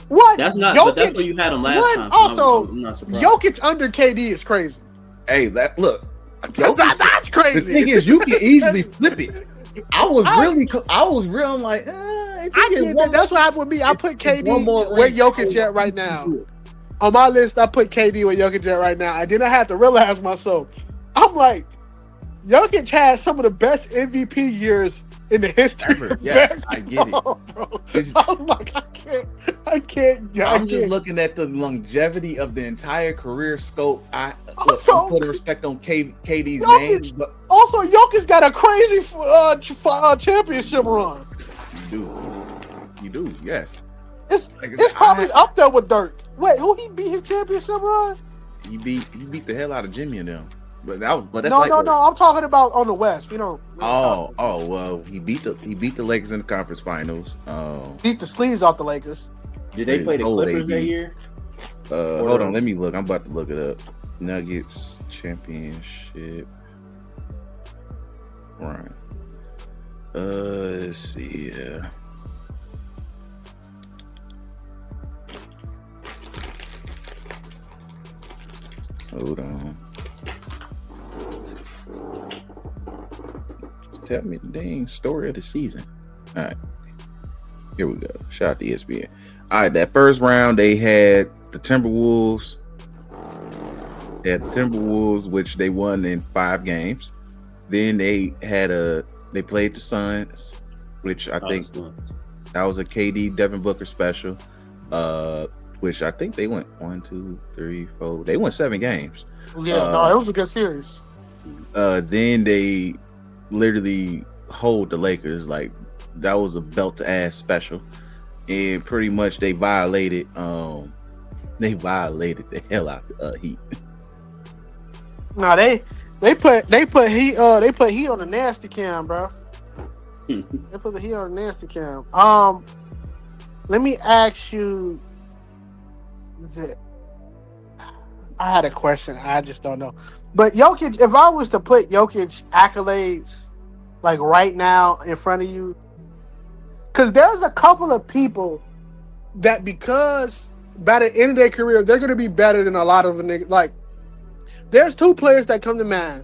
What? That's not. Jokic, but that's where you had him last time. Also, I'm not surprised. Jokic under KD is crazy. Hey, look. That's crazy. The thing is, you can easily flip it. I was real. I'm like, I get that. That's what happened with me. I put KD where Jokic at right now. On my list, I put KD where Jokic at right now. And then I had to realize myself. I'm like, Jokic has some of the best MVP years in the history of yes, I get it. Bro. I'm like, I can't. I'm just looking at the longevity of the entire career scope. I'm putting respect on KD's name. But also, Jokic got a crazy championship run. You do, yes. It's probably up there with Dirk. Wait, who he beat his championship run? He beat the hell out of Jimmy and them. But that's no. I'm talking about on the West. We don't. Well, he beat the Lakers in the conference finals. Beat the sleeves off the Lakers. Did they play the Clippers that year? Hold on, let me look. I'm about to look it up. Nuggets championship. Right. Let's see. Hold on. Tell me the dang story of the season. All right. Here we go. Shout out to ESPN. All right, that first round, they had the Timberwolves. Which they won in 5 games. Then they played the Suns, which I think that was a KD Devin Booker special. Which I think they went 1, 2, 3, 4. They won 7 games. Yeah, it was a good series. Then they literally hold the Lakers. Like, that was a belt to ass special, and pretty much they violated the hell out the Heat. No, they put heat on the nasty cam, bro. They put the heat on the nasty cam. Let me ask you. I had a question. I just don't know. But Jokic, if I was to put Jokic accolades like right now in front of you, because there's a couple of people that because by the end of their career, they're going to be better than a lot of the niggas. Like, there's 2 players that come to mind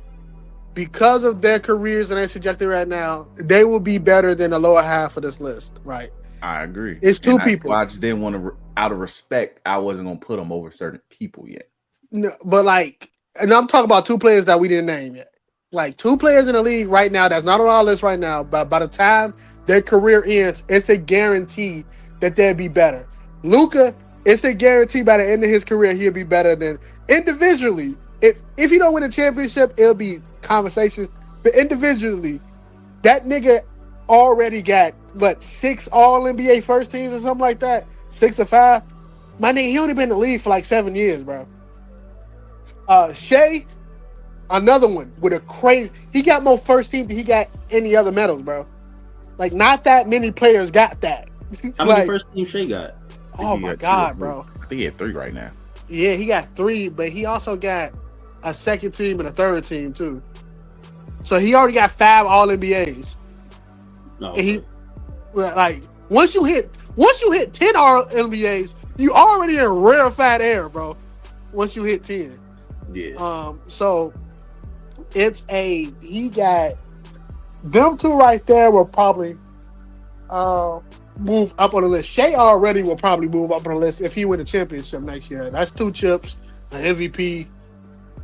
because of their careers and their trajectory right now. They will be better than the lower half of this list, right? I agree. It's 2 people. I just didn't want to, out of respect, I wasn't going to put them over certain people yet. No, but like, and I'm talking about two players that we didn't name yet. Like two players in the league right now that's not on our list right now, but by the time their career ends, it's a guarantee that they'll be better. Luka, it's a guarantee by the end of his career he'll be better than individually. If he don't win a championship, it'll be conversations. But individually, that nigga already got 6 All NBA first teams or something like that, 6 or 5. My nigga, he only been in the league for like 7 years, bro. Shea, another one with a crazy. He got more first team than he got any other medals, bro. Like, not that many players got that. How many first team Shea got? Oh my God, bro. I think he had 3 right now. Yeah, he got 3, but he also got a second team and a third team too. So he already got 5 All NBAs. No, And he like once you hit 10 All NBAs, you already in rarefied air, bro. Once you hit 10. yeah. So he got them two right there will probably move up on the list. Shea already will probably move up on the list if he win a championship next year. That's 2 chips, an MVP,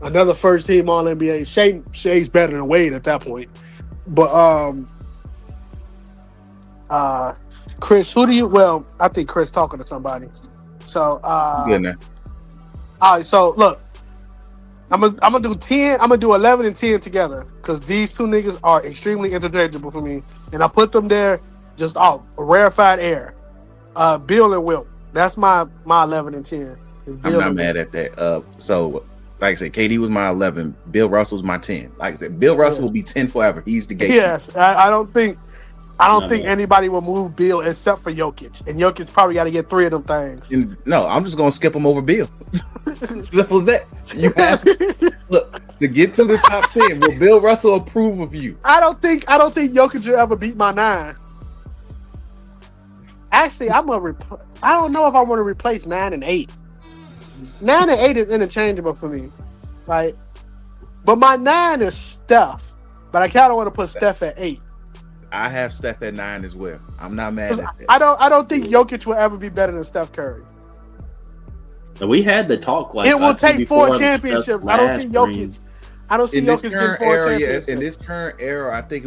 another first team All NBA. Shea's better than Wade at that point. But Chris, I think Chris talking to somebody. So Good now. all right, so look, I'm gonna do 10. I'm gonna do 11 and 10 together because these two niggas are extremely interchangeable for me, and I put them there just rarefied air. Bill and Wilt. That's my 11 and 10. I'm not mad at that. So like I said, KD was my 11. Bill Russell's my 10. Like I said, Bill Russell will be 10 forever. He's the gatekeeper. Yes, I don't think anybody will move Bill except for Jokic, and Jokic probably got to get 3 of them things. No, I'm just gonna skip him over Bill. Simple as that. You have to get to the top 10. Will Bill Russell approve of you? I don't think Jokic will ever beat my 9. Actually, I don't know if I want to replace 9 and 8. 9 and 8 is interchangeable for me, right? But my 9 is Steph, but I kind of want to put Steph at 8. I have Steph at 9 as well. I'm not mad at that. I don't think Jokic will ever be better than Steph Curry. We had the talk like it will take 4 championships. I don't see Jokic. I don't see Jokic getting 4 championships. In this current era, I think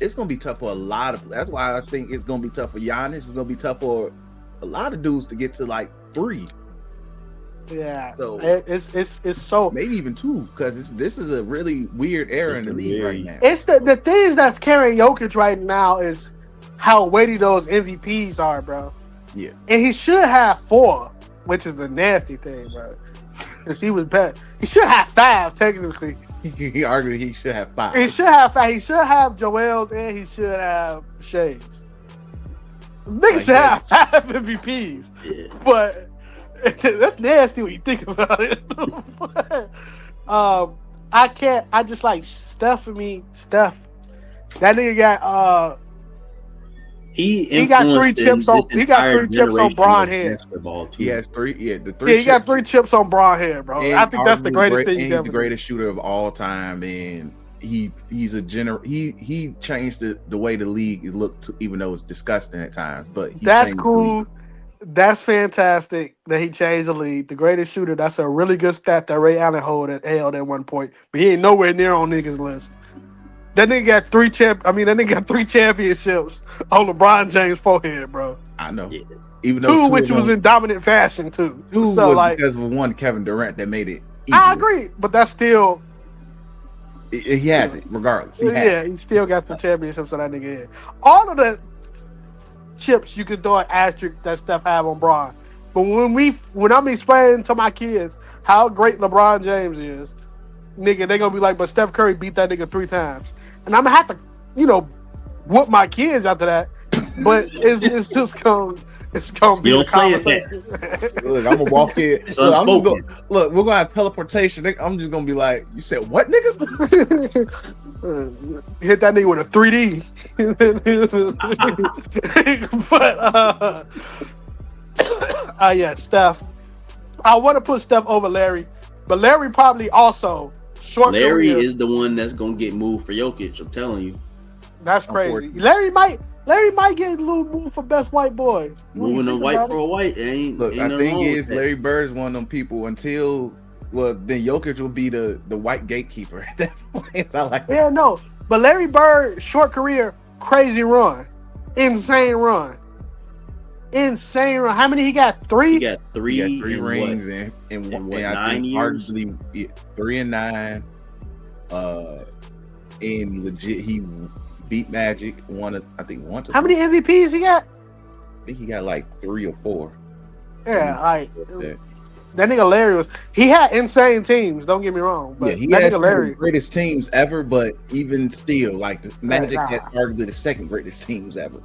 it's going to be tough for a lot of. That's why I think it's going to be tough for Giannis. It's going to be tough for a lot of dudes to get to like 3. Yeah, so it's so maybe even 2 because this is a really weird era in the league right now. It's the things that's carrying Jokic right now is how weighty those MVPs are, bro. Yeah, and he should have 4, which is a nasty thing, bro. Because he was bad. He should have 5 technically. He argued he should have 5. He should have 5. He should have Joel's and he should have Shea's. Nigga should have 5 MVPs, but. That's nasty when you think about it. I just like Steph for me. Steph, that nigga got he got 3 chips on. He got 3 chips on Bron head. He has 3. Yeah, the 3. Yeah, he got 3 chips on Bron head, bro. And I think that's the greatest thing. He's the greatest shooter of all time, and he's a he changed the way the league looked, even though it's disgusting at times. But that's cool. That's fantastic that he changed the league. The greatest shooter, that's a really good stat that Ray Allen held at one point. But he ain't nowhere near on niggas' list. That nigga got 3 championships on LeBron James' forehead, bro. I know. Yeah. Even though 2 which was in dominant fashion, too. 2 so, was because of one Kevin Durant that made it easier. I agree, but that's still... He has it, regardless. He still got some championships on that nigga head. All of the chips you could throw an asterisk that Steph have on Bron. But when I'm explaining to my kids how great LeBron James is, nigga, they gonna be like, but Steph Curry beat that nigga 3 times. And I'm gonna have to, whoop my kids after that. But it's just gonna be you don't say it. Look, I'm gonna walk in. Look, we're gonna have teleportation. I'm just gonna be like, you said what, nigga? Hit that nigga with a 3D. But yeah, Steph. I want to put Steph over Larry, but Larry probably also Larry is the one that's gonna get moved for Jokic. I'm telling you. That's crazy. Larry might get a little move for best white boy. Moving a white for a white. Look, the thing is, Larry Bird is one of them people until Well, then Jokic will be the white gatekeeper at that point. I like Yeah, no. But Larry Bird, short career, crazy run. Insane run. How many he got? 3? He got three. He got 3 rings in and what, I 9 think years? arguably 3 and 9. And legit, he beat Magic. I think one. How many MVPs he got? I think he got like 3 or 4. Yeah, that nigga Larry he had insane teams, don't get me wrong. But yeah, he that has nigga one of Larry. the greatest teams ever, but even still, like the Magic Nah. had arguably the second greatest teams ever.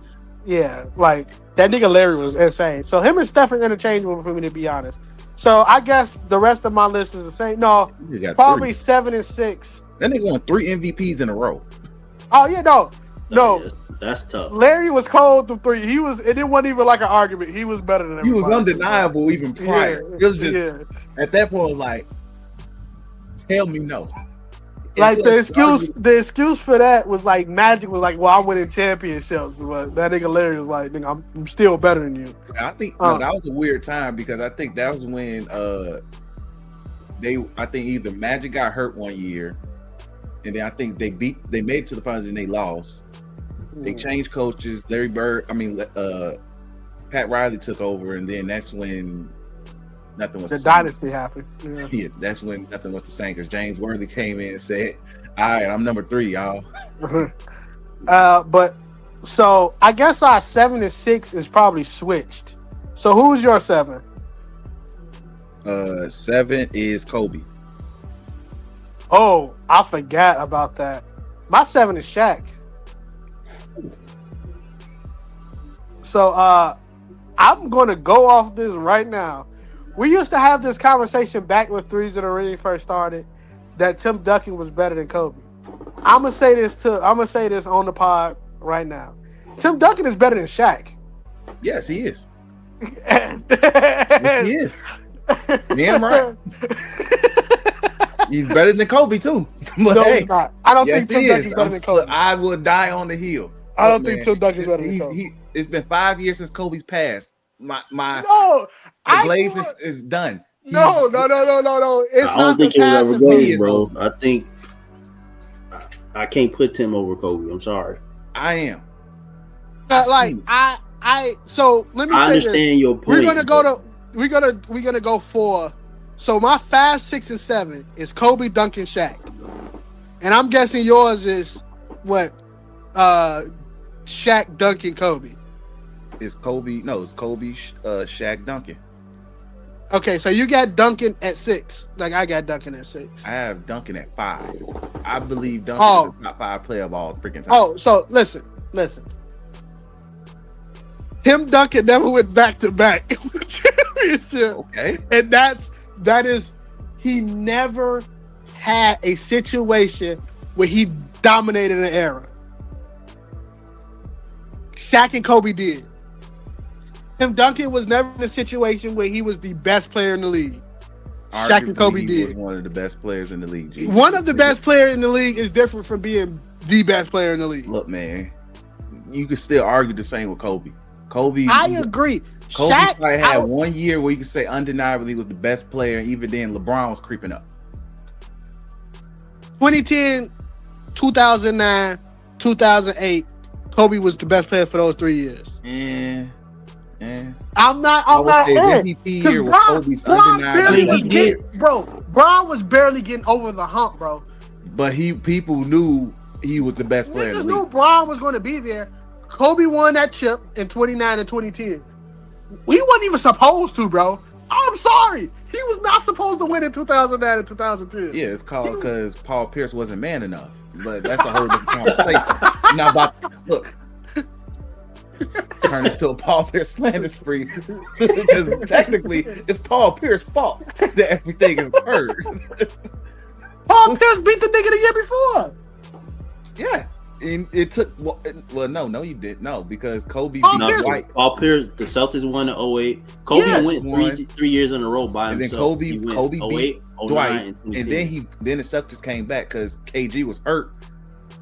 Yeah, like that nigga Larry was insane. So him and Steph are interchangeable for me, to be honest. So I guess the rest of my list is the same. No, He got probably 3. 7 and 6. That nigga won 3 MVPs in a row. Oh yeah, no. That's tough. Larry was cold to 3. It wasn't even like an argument. He was better than He was everybody. undeniable even prior. Yeah, It was just at that point, it was like, tell me no. Like the excuse for that was like Magic was like, well, I'm winning championships, but that nigga Larry was like, nigga, I'm still better than you. I think that was a weird time because I think that was when I think either Magic got hurt one year, and then I think they made it to the finals and they lost. They changed coaches. Pat Riley took over, and then that's when nothing was the the same. dynasty happened. Yeah, that's when nothing was the same because James Worthy came in and said, "All right, I'm number 3, y'all." But so I guess our 7 and 6 is probably switched. So who's your 7? 7 is Kobe. Oh, I forgot about that. My 7 is Shaq. So I'm gonna go off this right now. We used to have this conversation back when threes and the really first started that Tim Duncan was better than Kobe. I'm gonna say this on the pod right now. Tim Duncan is better than Shaq. Yes, he is. Yes, he is. Damn right. He's better than Kobe too. But No, hey, he's not. I don't yes, think Tim he Duncan's is. better than Kobe. I will die on the hill. I don't Look, think Tim Duncan's better than Kobe. It's been 5 years since Kobe's passed. No, The Blaze is done. No. It's I not don't think the he'll ever passing go, phase. bro. I think I can't put Tim over Kobe. I'm sorry. I am. So let me I say this. understand your point. We're gonna go for. So my 5, 6, and 7 is Kobe, Duncan, Shaq, and I'm guessing yours is what? Shaq, Duncan, Kobe. It's Kobe. No, it's Kobe, Shaq, Duncan. Okay, so you got Duncan at 6. Like I got Duncan at 6. I have Duncan at 5. I believe Duncan is a top 5 player of all freaking time. Oh, so listen. Tim Duncan never went back to back championship. Okay. And that is he never had a situation where he dominated an era. Shaq and Kobe did. Tim Duncan was never in a situation where he was the best player in the league. Shaq and Kobe he did. was one of the best players in the league. Jesus. One of the best players in the league is different from being the best player in the league. Look, man, you could still argue the same with Kobe. I agree. Kobe Shaq probably had 1 year where you could say undeniably he was the best player, and even then LeBron was creeping up. 2010, 2009, 2008, Kobe was the best player for those 3 years. I'm not MVP year was Kobe's undeniably. Bron was barely getting over the hump, bro. But people knew he was the best player. Niggas knew Bron was going to be there. Kobe won that chip in 29 and 2010. He wasn't even supposed to, bro. I'm sorry. He was not supposed to win in 2009 and 2010. Yeah, it's called because Paul Pierce wasn't man enough. But that's a whole different conversation. Now, look. Turn this to a Paul Pierce slander spree. Because technically, it's Paul Pierce's fault that everything is hurt. Paul Pierce beat the nigga the year before. Yeah. And it took no, you didn't. No, because Kobe Paul beat Pierce. White. Paul Pierce, the Celtics won in 08. Kobe went 3 years in a row by and himself. Then Kobe 08, beat 09, Dwight, and then the Celtics came back because KG was hurt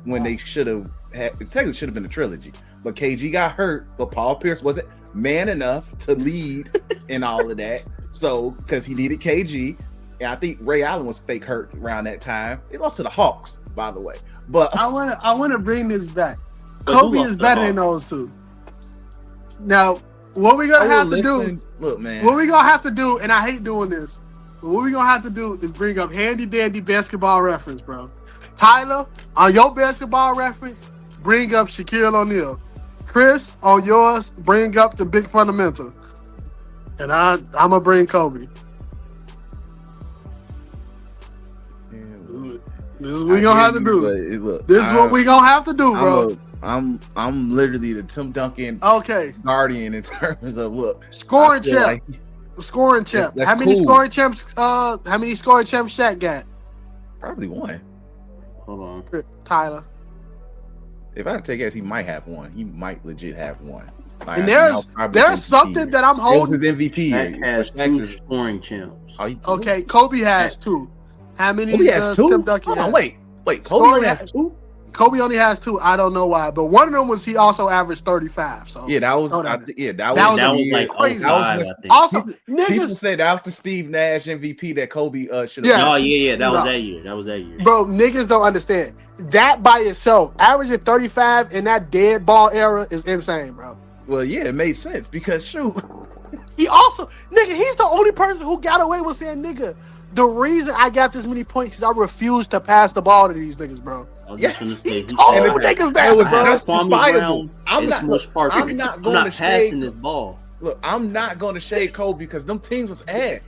when they should have had. It technically should have been a trilogy, but KG got hurt. But Paul Pierce wasn't man enough to lead in all of that. So because he needed KG, And I think Ray Allen was fake hurt around that time. He lost to the Hawks, by the way. But I wanna bring this back. But who Kobe lost is the better Hawks? than those two. Now, what we gonna have to do? Look, man. What we gonna have to do? And I hate doing this. But what we gonna have to do is bring up handy dandy basketball reference, bro. Tyler, on your basketball reference, bring up Shaquille O'Neal. Chris, on yours, bring up the big fundamental. And I'm gonna bring Kobe. This is what we gonna have to do. This is what we gonna have to do, bro. I'm literally the Tim Duncan guardian in terms of scoring champ. Scoring champ. That's how many cool. scoring champs? How many scoring champs Shaq got? Probably one. Hold on. Tyler. If I had to take guess, he might have one. He might legit have one. Like, And there's something that I'm It holding. was his MVP. Shaq has Shaq's two is- scoring champs. Okay, Kobe has two. How many? Kobe has two. Tim Duncan Hold on, has? wait. Kobe Scoring only has two. Kobe only has two. I don't know why, but one of them was he also averaged 35. So Yeah, that was. Oh, that- That That was was like crazy. 05, I That think. also People niggas, said that was the Steve Nash MVP that Kobe should have. Yeah. Oh yeah, that was No. that year. That was that year. bro, niggas don't understand that by itself. Averaging 35 in that dead ball era is insane, bro. Well, yeah, it made sense because shoot, He also, nigga, he's the only person who got away with saying, nigga, the reason I got this many points is I refuse to pass the ball to these niggas, bro. I was Yes, just gonna say, He he told said, niggas that, it was bro. justifiable. I'm not going to passing shade. this ball. Look, I'm not going to shade Kobe because them teams was ass.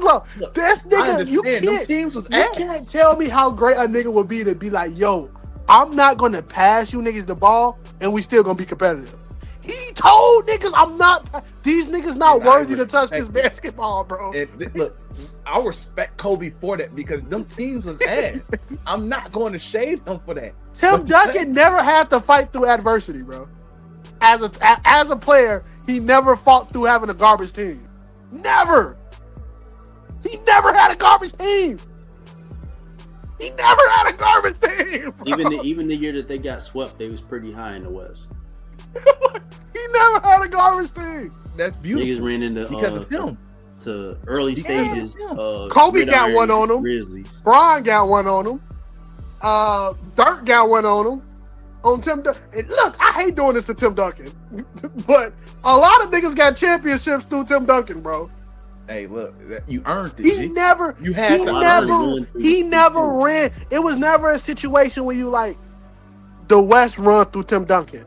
Look, this I nigga, you understand them can't, teams was you ass. can't tell me how great a nigga would be to be like, yo, I'm not gonna pass you niggas the ball and we still gonna be competitive. He told niggas I'm not. These niggas not And I worthy to touch this respect basketball, bro. Look, I respect Kobe for that because them teams was ass. I'm not going to shade him for that. Tim But- Duncan never had to fight through adversity, bro. As a player, he never fought through having a garbage team. Never. He never had a garbage team. He never had a garbage team, bro. Even the year that they got swept, they was pretty high in the West. He never had a garbage team. That's beautiful Niggas ran into because of him. to early Because of stages. him. Kobe got Gridiron one on him. Grizzlies. Bron got one on him. Dirk got one on him. On Tim Duncan. And look, I hate doing this to Tim Duncan, but a lot of niggas got championships through Tim Duncan, bro. Hey, look, you earned it. He G. never, You had he to never, earn it. he never ran. It was never a situation where you like the West run through Tim Duncan.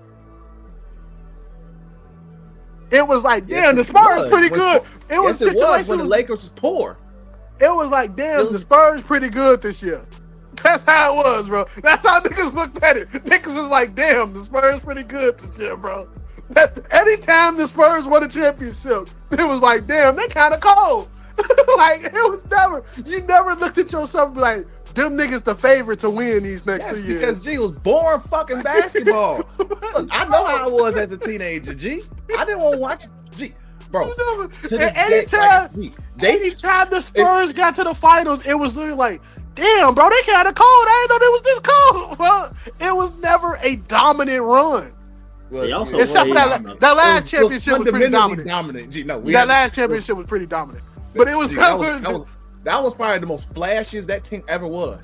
It was like, Yes, damn, the it Spurs was. pretty When- good. It was Yes, it was situation. when the Lakers was poor. It was like, damn, the Spurs pretty good this year. That's how it was, bro. That's how niggas looked at it. Niggas was like, damn, the Spurs pretty good this year, bro. Anytime the Spurs won a championship, it was like, damn, they kind of cold. Like, it was never, you never looked at yourself and be like, them niggas the favorite to win these next That's 2 years. because G was boring fucking basketball. Look, I know how I was as a teenager, G. I didn't want to watch G. Bro, You never- to this and day, anytime, like, G, they anytime the Spurs got to the finals, it was literally like, damn, bro, they kind of cold. I didn't know they was this cold. Well, it was never a dominant run. They also Except for played- that last championship was pretty fundamentally dominant. G, no, That last championship was pretty dominant. But it was G, never. that was probably the most flashiest that team ever was.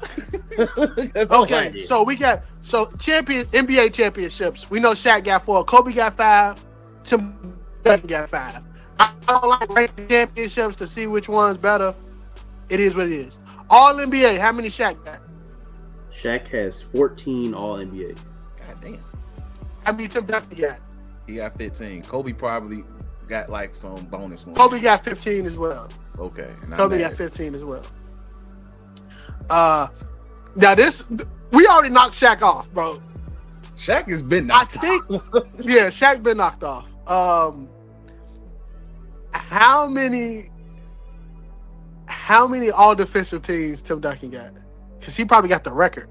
Okay, so we got NBA championships. We know Shaq got 4, Kobe got 5, Tim Duncan got 5. I don't like ranking championships to see which one's better. It is what it is. All NBA, how many Shaq got? Shaq has 14 All NBA. God damn. How many Tim Duncan got? He got 15. Kobe probably got like some bonus ones. Kobe got 15 as well. Okay. not Kobe mad. got 15 as well. Now this, we already knocked Shaq off, bro. Shaq has been I knocked think, off. yeah, Shaq been knocked off. How many all defensive teams Tim Duncan got? Because he probably got the record.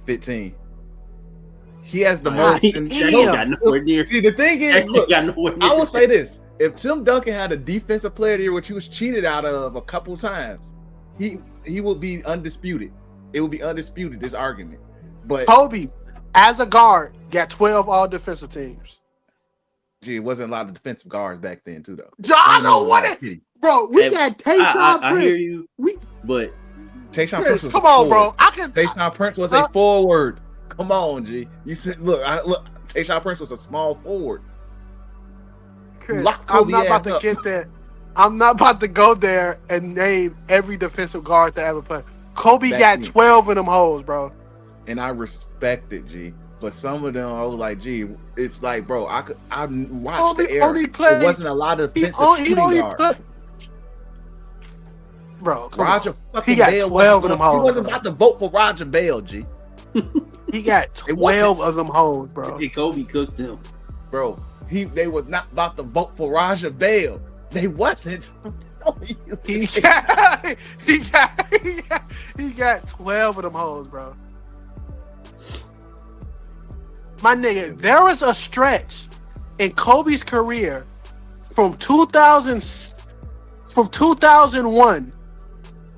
15. He has the God most. damn. Shaq got nowhere near. See, the thing is, Shaq look, got nowhere near. I will say this: if Tim Duncan had a defensive player of the year, which he was cheated out of a couple times, he would be undisputed. It would be undisputed, this argument. But Kobe, as a guard, got 12 all defensive teams. gee, it wasn't a lot of defensive guards back then, too, though. I know what it, bro. We Hey, got Tayshaun I hear Prince. you, We But Tayshaun Prince was come a on, forward. bro. Tayshaun Prince was a forward. Come on, G. You said, look. Tayshaun Prince was a small forward. Chris, I'm not about to get there. I'm not about to go there and name every defensive guard that ever played. Kobe got 12 of them hoes, bro. And I respect it, G. But some of them, I was like, G, it's like, bro, I watched the era. It wasn't a lot of defensive shooting guards. Bro, Roger fucking he got Bale 12 of them hoes. He wasn't about to vote for Roger Bale, G. He got 12 of them hoes, bro. Hey, Kobe cooked them. Bro, they was not about to vote for Roger Bale. They wasn't. He got 12 of them hoes, bro. My nigga, there was a stretch in Kobe's career from 2001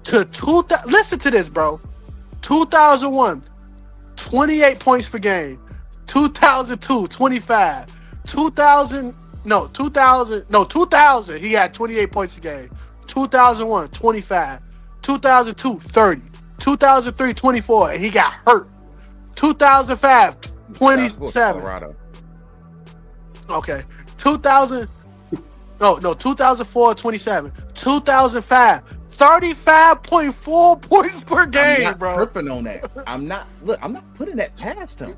to 2000. Listen to this, bro. 2001, 28 points per game. 2002, 25. 2000, he had 28 points a game. 2001, 25. 2002, 30. 2003, 24, and he got hurt. 2005, 27. Okay. 2004, 27. 2005, 35.4 points per game, bro. I'm not tripping on that. I'm not putting that past him.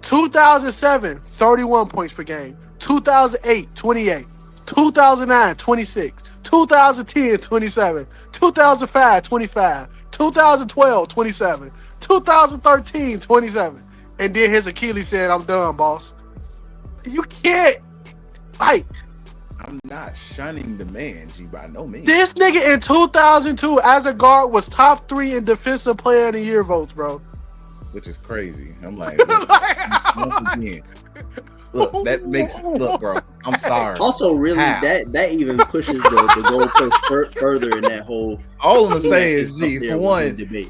2007, 31 points per game. 2008, 28. 2009, 26. 2010, 27. 2005, 25. 2012, 27. 2013, 27. And then his Achilles said, I'm done, boss. You can't. Like, I'm not shunning the man, G, by no means. This nigga in 2002 as a guard was top 3 in defensive player of the year votes, bro. Which is crazy. I'm like, look, once again, look, bro. I'm sorry. Also, really, that even pushes the goalpost further in that whole. All I'm gonna say is, G, for one, to me,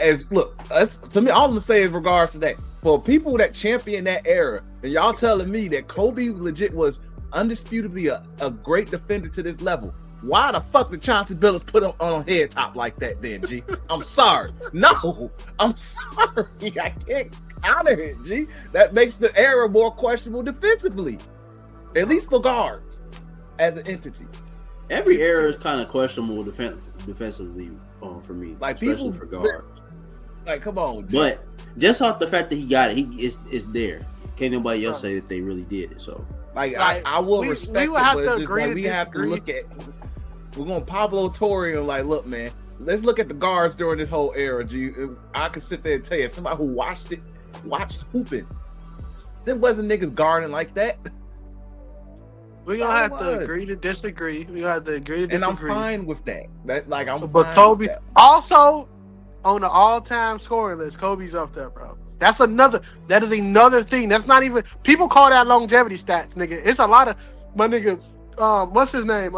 all I'm gonna say is regards to that. For people that champion that era, and y'all telling me that Kobe legit was undisputably a great defender to this level, why the fuck did Chauncey Billups put him on head top like that then, G? I'm sorry. No, I'm sorry. I can't counter it, G. That makes the era more questionable defensively, at least for guards as an entity. Every era is kind of questionable defensively for me, like especially for guards. Like, come on, G. But just off the fact that he got it, it's there. Can't nobody else say that they really did it. So, I will respect it, but we have to look at. We're going Pablo Torre and like, look, man, let's look at the guards during this whole era, G. I can sit there and tell you, somebody who watched hooping, there wasn't niggas guarding like that. We're going to have to agree to disagree. And I'm fine with that. But Kobe, also, on the all-time scoring list, Kobe's up there, bro. That is another thing. That's not even, people call that longevity stats, nigga. It's a lot of, my nigga, what's his name?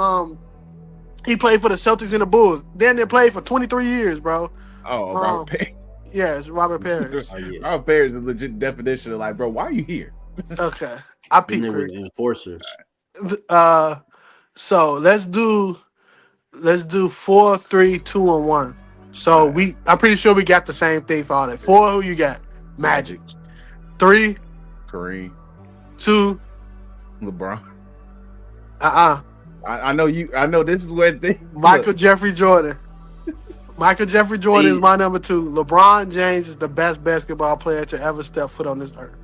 He played for the Celtics and the Bulls. Then they played for 23 years, bro. Oh, Robert Parrish. Yes, Robert Parrish. Robert Parrish is a legit definition of like, bro, why are you here? Okay. I peeped the enforcer. So let's do 4, 3, 2, and 1. So I'm pretty sure we got the same thing for all that. 4, who you got? Magic. 3, Kareem. 2, LeBron. I know you. I know this is where Michael Jeffrey Jordan. Michael Jeffrey Jordan is my number 2. LeBron James is the best basketball player to ever step foot on this earth.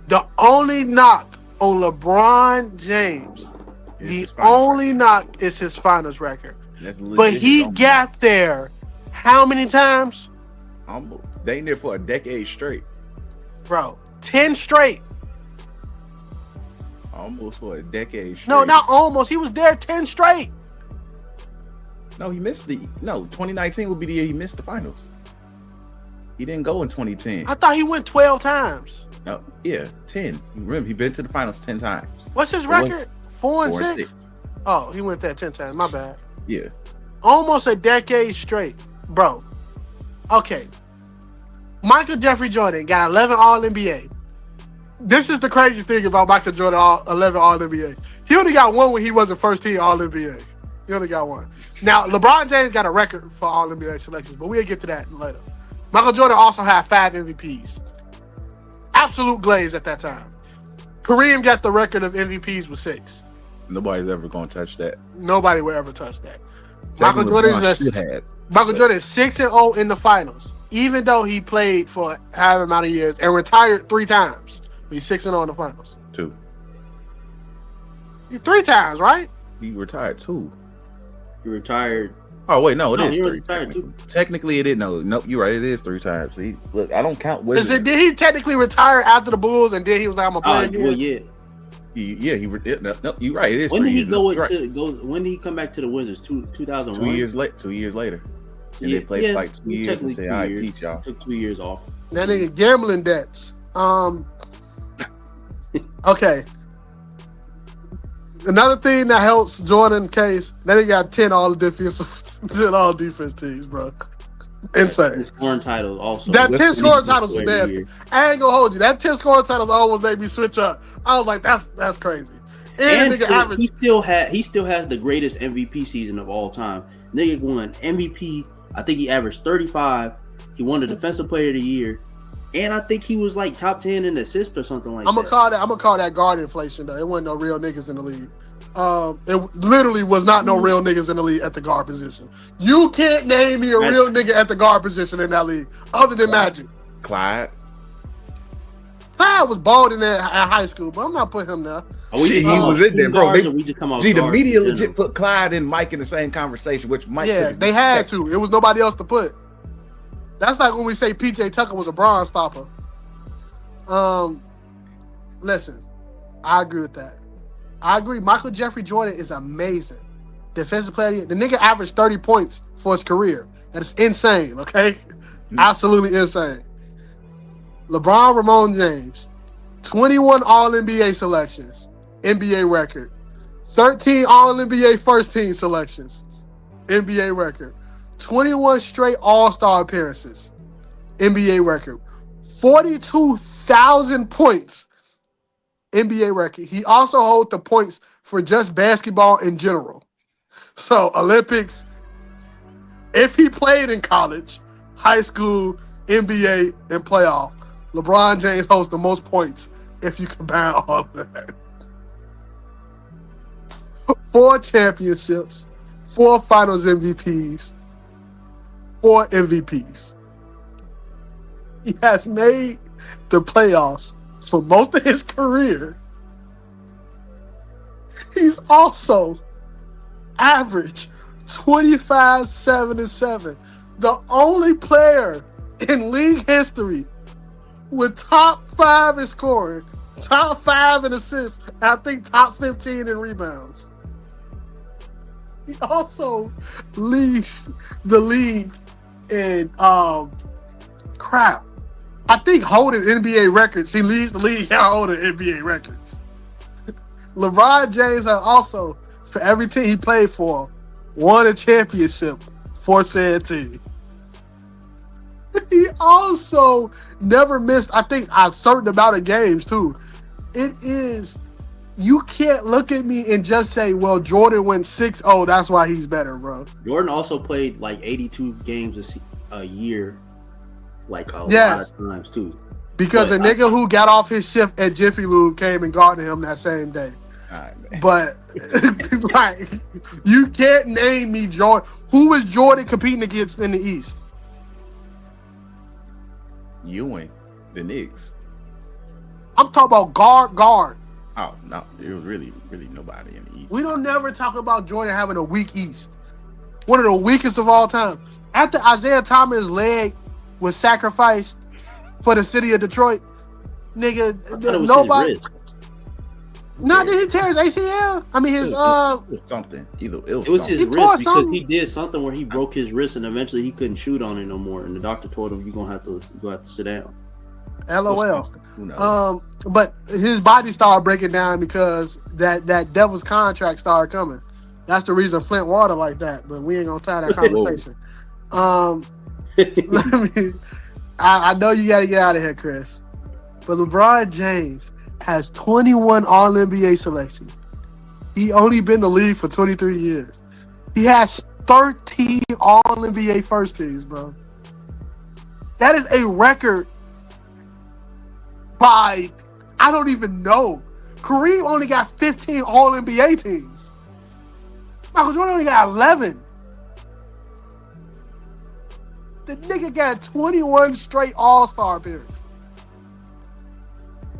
The only knock on LeBron James, is his finals record. But he got there how many times? They in there for a decade straight. Bro, 10 straight. Almost for a decade straight. No, not almost. He was there 10 straight. No, he missed 2019 would be the year he missed the finals. He didn't go in 2010. I thought he went 12 times. No, yeah, 10. Remember, he been to the finals 10 times. What's his record? 4 and 6? Oh, he went there 10 times. My bad. Yeah. Almost a decade straight. Bro. Okay. Michael Jeffrey Jordan got 11 All-NBA. This is the crazy thing about Michael Jordan 11 All-NBA. He only got 1 when he wasn't first team All-NBA. He only got one. Now, LeBron James got a record for all NBA selections, but we'll get to that later. Michael Jordan also had 5 MVPs. Absolute glaze at that time. Kareem got the record of MVPs with 6. Nobody's ever gonna touch that. Nobody will ever touch that. Michael Jordan is 6-0 in the finals, even though he played for however amount of years and retired 3 times. He's 6-0 in the finals. 2. 3 times, right? He retired 2. He retired. Oh wait, no, it No, is he 3. retired 2. Technically, it didn't. No, you're right. It is 3 times. See, look, I don't count Wizards. Did he technically retire after the Bulls and then he was like, I'm gonna play again? Well, yeah. You're right. It is. When did he right. When did he come back to the Wizards? 2001. 2 years late. 2 years later. And they played for like 2 years and say, "All right, peace, y'all." Took 2 years off. That nigga gambling debts. Okay. Another thing that helps Jordan case, that he got 10 all defense teams, bro. Insane. His scoring title also. That 10 scoring titles is nasty. I ain't gonna hold you. That 10 scoring titles almost made me switch up. I was like, that's crazy. And nigga average. He still has the greatest MVP season of all time. Nigga won MVP. I think he averaged 35. He won the Defensive Player of the Year. And I think he was like top 10 in assists or something like that. I'm gonna call that guard inflation though. There wasn't no real niggas in the league. It literally was not no real niggas in the league at the guard position. You can't name me a real nigga at the guard position in that league other than Magic. Clyde was bald in that at high school, but I'm not putting him there. He was in there, bro. The media legit put Clyde and Mike in the same conversation, which Mike. Yeah, they had to. It was nobody else to put. That's like when we say PJ Tucker was a bronze stopper. Listen, I agree with that. I agree. Michael Jeffrey Jordan is amazing. Defensive player. The nigga averaged 30 points for his career. That is insane, okay? Absolutely insane. LeBron Ramon James, 21 All-NBA selections, NBA record. 13 All-NBA first-team selections, NBA record. 21 straight All-Star appearances, NBA record. 42,000 points, NBA record. He also holds the points for just basketball in general. So, Olympics, if he played in college, high school, NBA, and playoff, LeBron James holds the most points if you combine all of that. 4 championships, 4 finals MVPs, 4 MVPs. He has made the playoffs for most of his career. He's also averaged 25, 7, and 7. The only player in league history with top 5 in scoring, top 5 in assists, and I think top 15 in rebounds. He also leads the league in crap. I think holding NBA records. He leads the league in holding NBA records. LeBron James has also, for every team he played for, won a championship for said team. He also never missed, I think, a certain amount of games, too. It is, you can't look at me and just say, well, Jordan went 6-0, that's why he's better, bro. Jordan also played like 82 games a year, like a lot of times, too. Because a nigga who got off his shift at Jiffy Lube came and guarded him that same day. Right, but, like, you can't name me Jordan. Who was Jordan competing against in the East? Ewing, the Knicks. I'm talking about guard. Oh, no. There was really nobody in the East. We don't never talk about Jordan having a weak East. One of the weakest of all time. After Isaiah Thomas' leg was sacrificed for the city of Detroit, nigga, nobody. No, did he tear his ACL? I mean, his It was something. It was his something. wrist because he did something where he broke his wrist and eventually he couldn't shoot on it no more. And the doctor told him, "You're gonna have to sit down." LOL. Who knows? But his body started breaking down because that Devil's contract started coming. That's the reason Flint water like that. But we ain't gonna tie that conversation. I know you got to get out of here, Chris. But LeBron James has 21 All-NBA selections. He only been in the league for 23 years. He has 13 All-NBA first teams, bro. That is a record by, I don't even know. Kareem only got 15 All-NBA teams. Michael Jordan only got 11. The nigga got 21 straight All-Star appearances.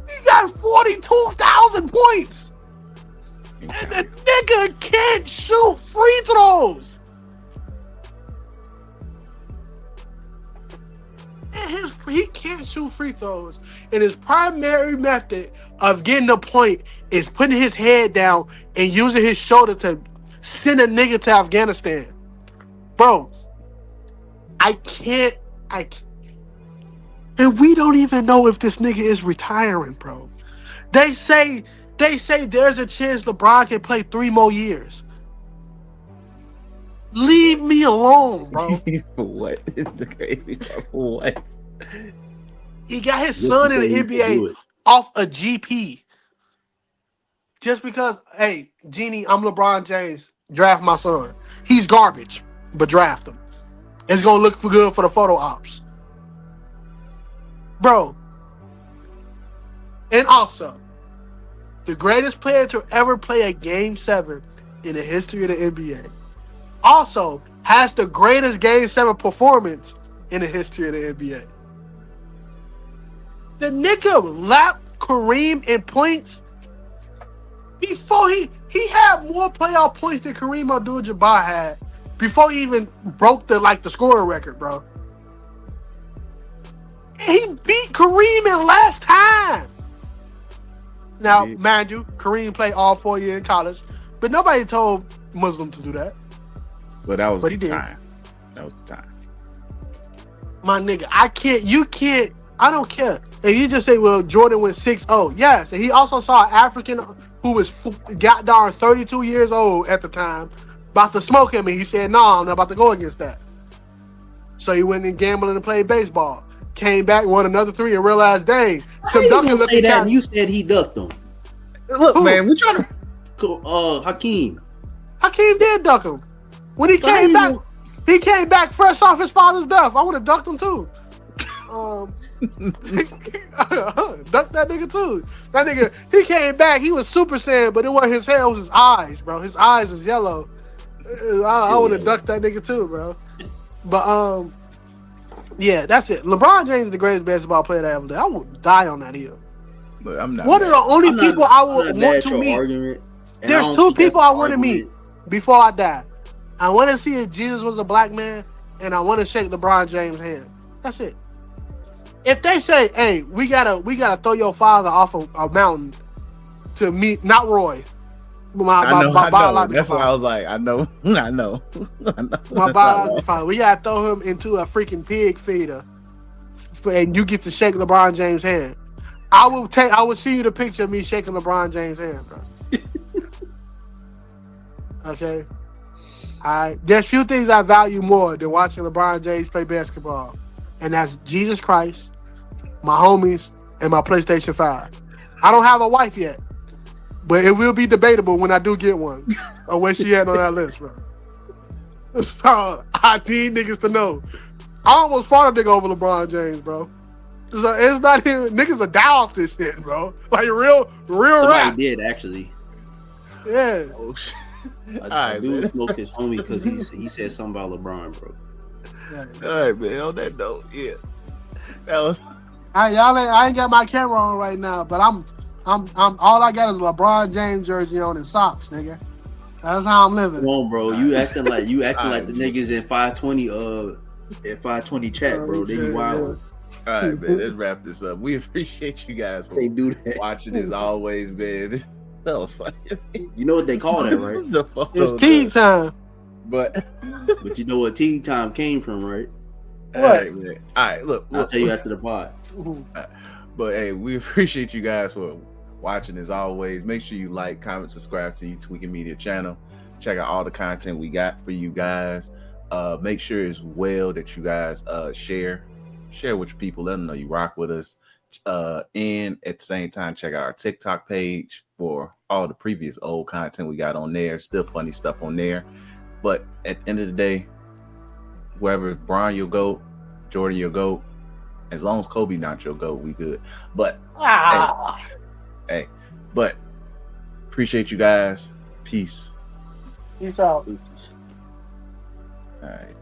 He got 42,000 points. And the nigga can't shoot free throws. And he can't shoot free throws. And his primary method of getting the point is putting his head down and using his shoulder to send a nigga to Afghanistan. Bro, I can't. And we don't even know if this nigga is retiring, bro. They say there's a chance LeBron can play 3 more years. Leave me alone, bro. For what? It's the crazy part. For what? He got his son in the NBA off a GP. Just because, hey, Genie, I'm LeBron James. Draft my son. He's garbage, but draft him. It's going to look good for the photo ops. Bro. And also, the greatest player to ever play a Game 7 in the history of the NBA also has the greatest Game 7 performance in the history of the NBA. The nigga lapped Kareem in points before he had more playoff points than Kareem Abdul-Jabbar had before he even broke the scoring record, bro. And he beat Kareem in last time. Now, mind you, Kareem played all 4 years in college, but nobody told Muslim to do that. But that was the time. That was the time. My nigga, I don't care. If you just say, well, Jordan went 6-0. Yes, and he also saw an African who was got darn 32 years old at the time about to smoke him, and he said, no, I'm not about to go against that. So he went and gambled and played baseball. Came back, won another 3, and realized, dang, Tim Duncan say that, and you said he ducked him. Look, man, we trying to Hakeem did duck him. When he came back fresh off his father's death. I would have ducked him too. Duck that nigga too. That nigga, he came back, he was Super Saiyan, but it wasn't his hair, it was his eyes, bro. His eyes was yellow. I would have ducked that nigga too, bro. But yeah, that's it. LeBron James is the greatest basketball player that ever did. I will die on that hill. But I'm not. One of the only people I would want to meet. There's 2 people I want to meet before I die. I want to see if Jesus was a black man, and I want to shake LeBron James' hand. That's it. If they say, "Hey, we gotta throw your father off a mountain to meet," not Roy, my biological That's father. why I was like, I know. My biological father. We gotta throw him into a freaking pig feeder, and you get to shake LeBron James' hand. I will see you the picture of me shaking LeBron James' hand, bro. Okay. There's few things I value more than watching LeBron James play basketball, and that's Jesus Christ, my homies, and my PlayStation 5. I don't have a wife yet, but it will be debatable when I do get one, or where she at on that list, bro. So I need niggas to know. I almost fought a nigga over LeBron James, bro. So it's not even niggas are die off this shit, bro. Like real Somebody rap. did actually. Yeah. Oh shit. I do smoke his homie because he said something about LeBron, bro. Yeah. All right, man. On that note, yeah, that was. I ain't got my camera on right now, but I'm all I got is a LeBron James jersey on and socks, nigga. That's how I'm living. Come on, bro. You acting like the niggas in 520 chat, bro. They wild. All right, man. Let's wrap this up. We appreciate you guys for watching as always, man. That was funny. You know what they call that, right? It's tea time. But you know what tea time came from, right? All right, man. All right, look. I'll tell you after the pod. Right. But hey, we appreciate you guys for watching as always. Make sure you like, comment, subscribe to Tweaking Media channel. Check out all the content we got for you guys. Make sure as well that you guys share with your people. Let them know you rock with us. And at the same time, check out our TikTok page for all the previous old content we got on there. Still funny stuff on there. But at the end of the day, whoever Bron your GOAT, Jordan your GOAT, as long as Kobe not your GOAT, we good. But hey, but appreciate you guys. Peace. Peace out. Peace. All right.